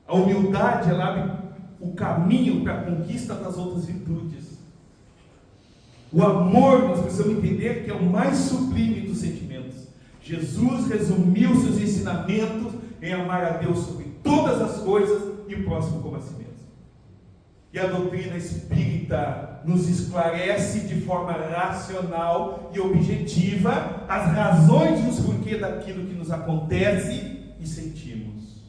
A humildade, ela abre o caminho para a conquista das outras virtudes. O amor, nós precisamos entender que é o mais sublime dos sentimentos. Jesus resumiu seus ensinamentos em amar a Deus sobre todas as coisas e o próximo como a si mesmo. E a doutrina espírita nos esclarece de forma racional e objetiva as razões e os porquês daquilo que nos acontece e sentimos.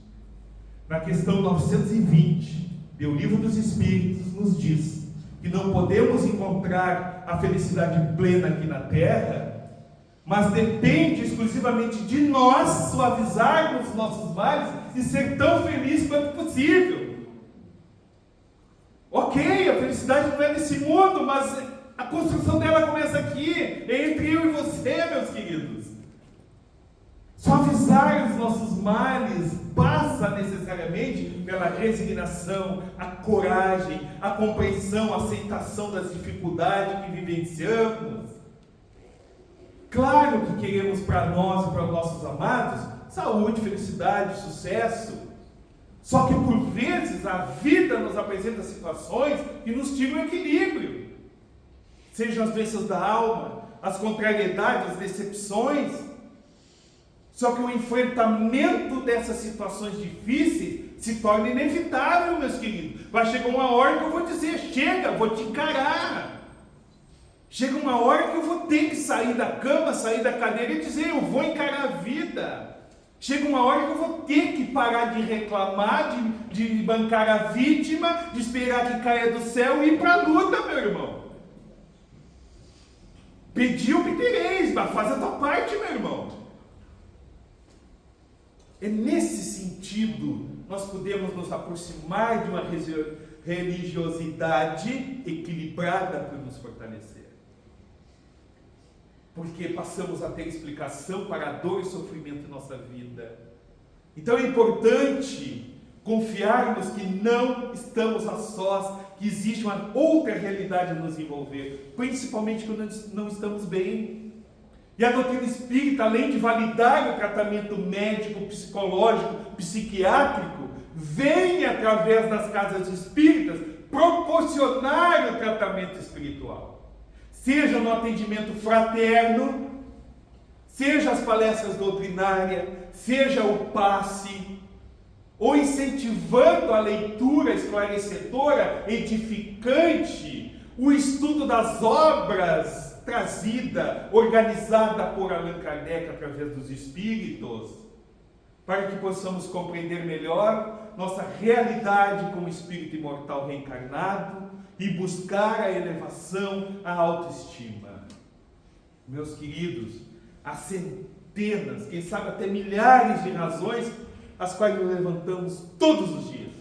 Na questão 920 do Livro dos Espíritos nos diz que não podemos encontrar a felicidade plena aqui na Terra, mas depende exclusivamente de nós suavizarmos nossos males e ser tão feliz quanto possível. Ok, a felicidade não é nesse mundo, mas a construção dela começa aqui, entre eu e você, meus queridos. Suavizar os nossos males passa necessariamente pela resignação, a coragem, a compreensão, a aceitação das dificuldades que vivenciamos. Claro que queremos para nós e para nossos amados saúde, felicidade, sucesso. Só que por vezes a vida nos apresenta situações que nos tiram o equilíbrio. Sejam as doenças da alma, as contrariedades, as decepções. Só que o enfrentamento dessas situações difíceis se torna inevitável, meus queridos. Vai chegar uma hora que eu vou dizer, chega, vou te encarar. Chega uma hora que eu vou ter que sair da cama, sair da cadeira e dizer, eu vou encarar a vida. Chega uma hora que eu vou ter que parar de reclamar, de bancar a vítima, de esperar que caia do céu e ir para a luta, meu irmão. Pediu, obtereis, mas faz a tua parte, meu irmão. É nesse sentido nós podemos nos aproximar de uma religiosidade equilibrada para nos fortalecer. Porque passamos a ter explicação para a dor e sofrimento em nossa vida. Então é importante confiarmos que não estamos a sós, que existe uma outra realidade a nos envolver, principalmente quando não estamos bem. E a doutrina espírita, além de validar o tratamento médico, psicológico, psiquiátrico, vem através das casas espíritas proporcionar o tratamento espiritual. Seja no atendimento fraterno, seja as palestras doutrinárias, seja o passe, ou incentivando a leitura esclarecedora, edificante, o estudo das obras trazida, organizada por Allan Kardec através dos Espíritos, para que possamos compreender melhor nossa realidade como espírito imortal reencarnado e buscar a elevação, a autoestima. Meus queridos, há centenas, quem sabe até milhares de razões as quais nos levantamos todos os dias,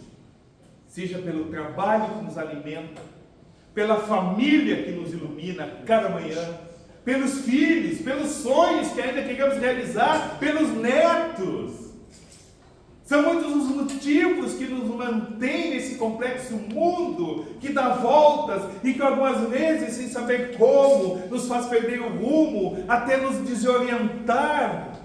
seja pelo trabalho que nos alimenta, pela família que nos ilumina cada manhã, pelos filhos, pelos sonhos que ainda queremos realizar, pelos netos. São muitos os motivos que nos mantêm nesse complexo mundo, que dá voltas e que algumas vezes, sem saber como, nos faz perder o rumo, até nos desorientar.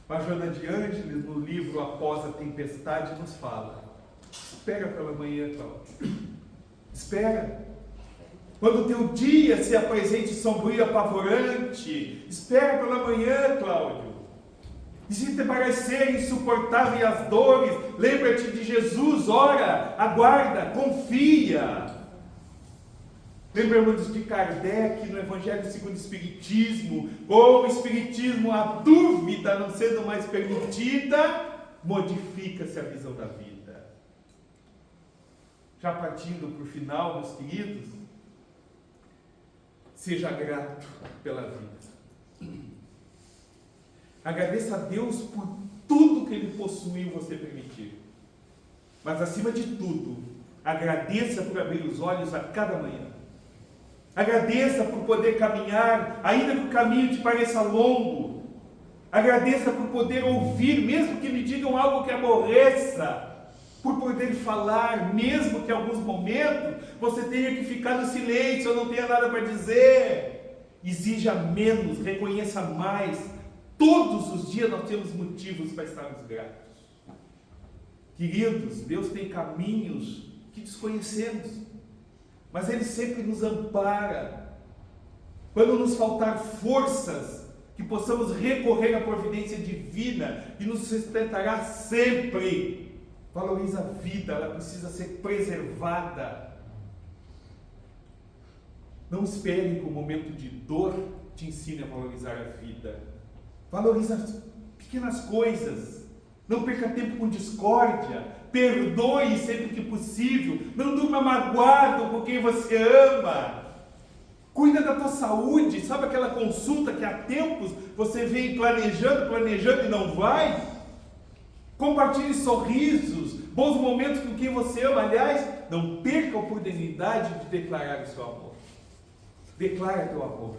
Mas Joana de Ângeles, no livro Após a Tempestade, nos fala: espera pela manhã, Cláudio. Espera. Quando o teu dia se apresente sombrio e apavorante, espera pela manhã, Cláudio. E se te parecerem insuportáveis as dores, lembra-te de Jesus, ora, aguarda, confia. Lembramos de Kardec no Evangelho segundo o Espiritismo, ou o Espiritismo, a dúvida não sendo mais permitida, modifica-se a visão da vida. Já partindo para o final, meus queridos, seja grato pela vida. Agradeça a Deus por tudo que Ele possuiu você permitir. Mas acima de tudo, agradeça por abrir os olhos a cada manhã. Agradeça por poder caminhar, ainda que o caminho te pareça longo. Agradeça por poder ouvir, mesmo que lhe digam algo que aborreça. Por poder falar, mesmo que em alguns momentos você tenha que ficar no silêncio, eu não tenha nada para dizer. Exija menos, reconheça mais. Todos os dias nós temos motivos para estarmos gratos. Queridos, Deus tem caminhos que desconhecemos, mas Ele sempre nos ampara. Quando nos faltar forças, que possamos recorrer à providência divina, que nos sustentará sempre. Valoriza a vida, ela precisa ser preservada. Não espere que o momento de dor te ensine a valorizar a vida. Valorize as pequenas coisas. Não perca tempo com discórdia. Perdoe sempre que possível. Não durma magoado com quem você ama. Cuida da tua saúde. Sabe aquela consulta que há tempos você vem planejando e não vai? Compartilhe sorrisos, bons momentos com quem você ama. Aliás, não perca a oportunidade de declarar o seu amor. Declara teu amor.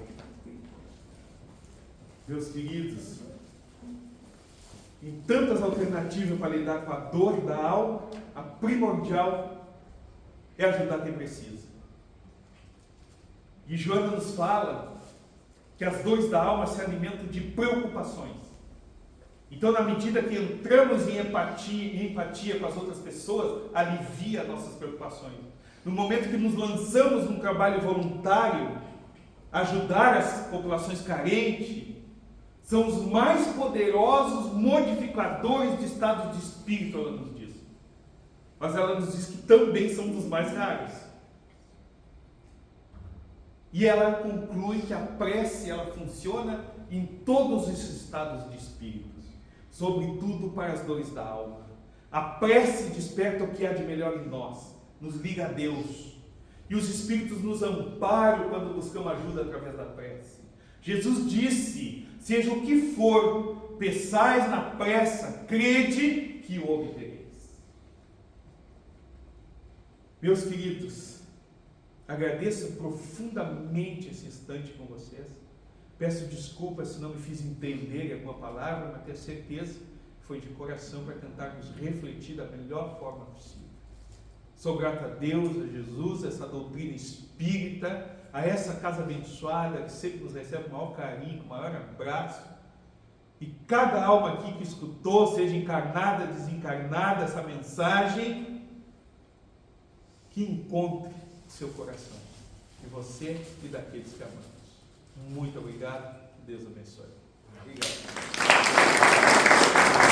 Meus queridos, em tantas alternativas para lidar com a dor da alma, a primordial é ajudar quem precisa. E Joana nos fala que as dores da alma se alimentam de preocupações. Então, na medida que entramos em empatia com as outras pessoas, alivia nossas preocupações. No momento que nos lançamos num trabalho voluntário, ajudar as populações carentes, são os mais poderosos modificadores de estado de espírito, ela nos diz. Mas ela nos diz que também são dos mais raros. E ela conclui que a prece, ela funciona em todos esses estados de espírito. Sobretudo para as dores da alma. A prece desperta o que há de melhor em nós, nos liga a Deus. E os Espíritos nos amparam quando buscamos ajuda através da prece. Jesus disse: seja o que for, peçais na pressa, crede que o obtereis. Meus queridos, agradeço profundamente esse instante com vocês. Peço desculpas se não me fiz entender alguma palavra, mas tenho certeza que foi de coração para tentarmos refletir da melhor forma possível. Sou grato a Deus, a Jesus, a essa doutrina espírita, a essa casa abençoada que sempre nos recebe com o maior carinho, com o maior abraço. E cada alma aqui que escutou, seja encarnada, desencarnada, essa mensagem, que encontre seu coração, de você e daqueles que amamos. Muito obrigado, Deus abençoe. Obrigado.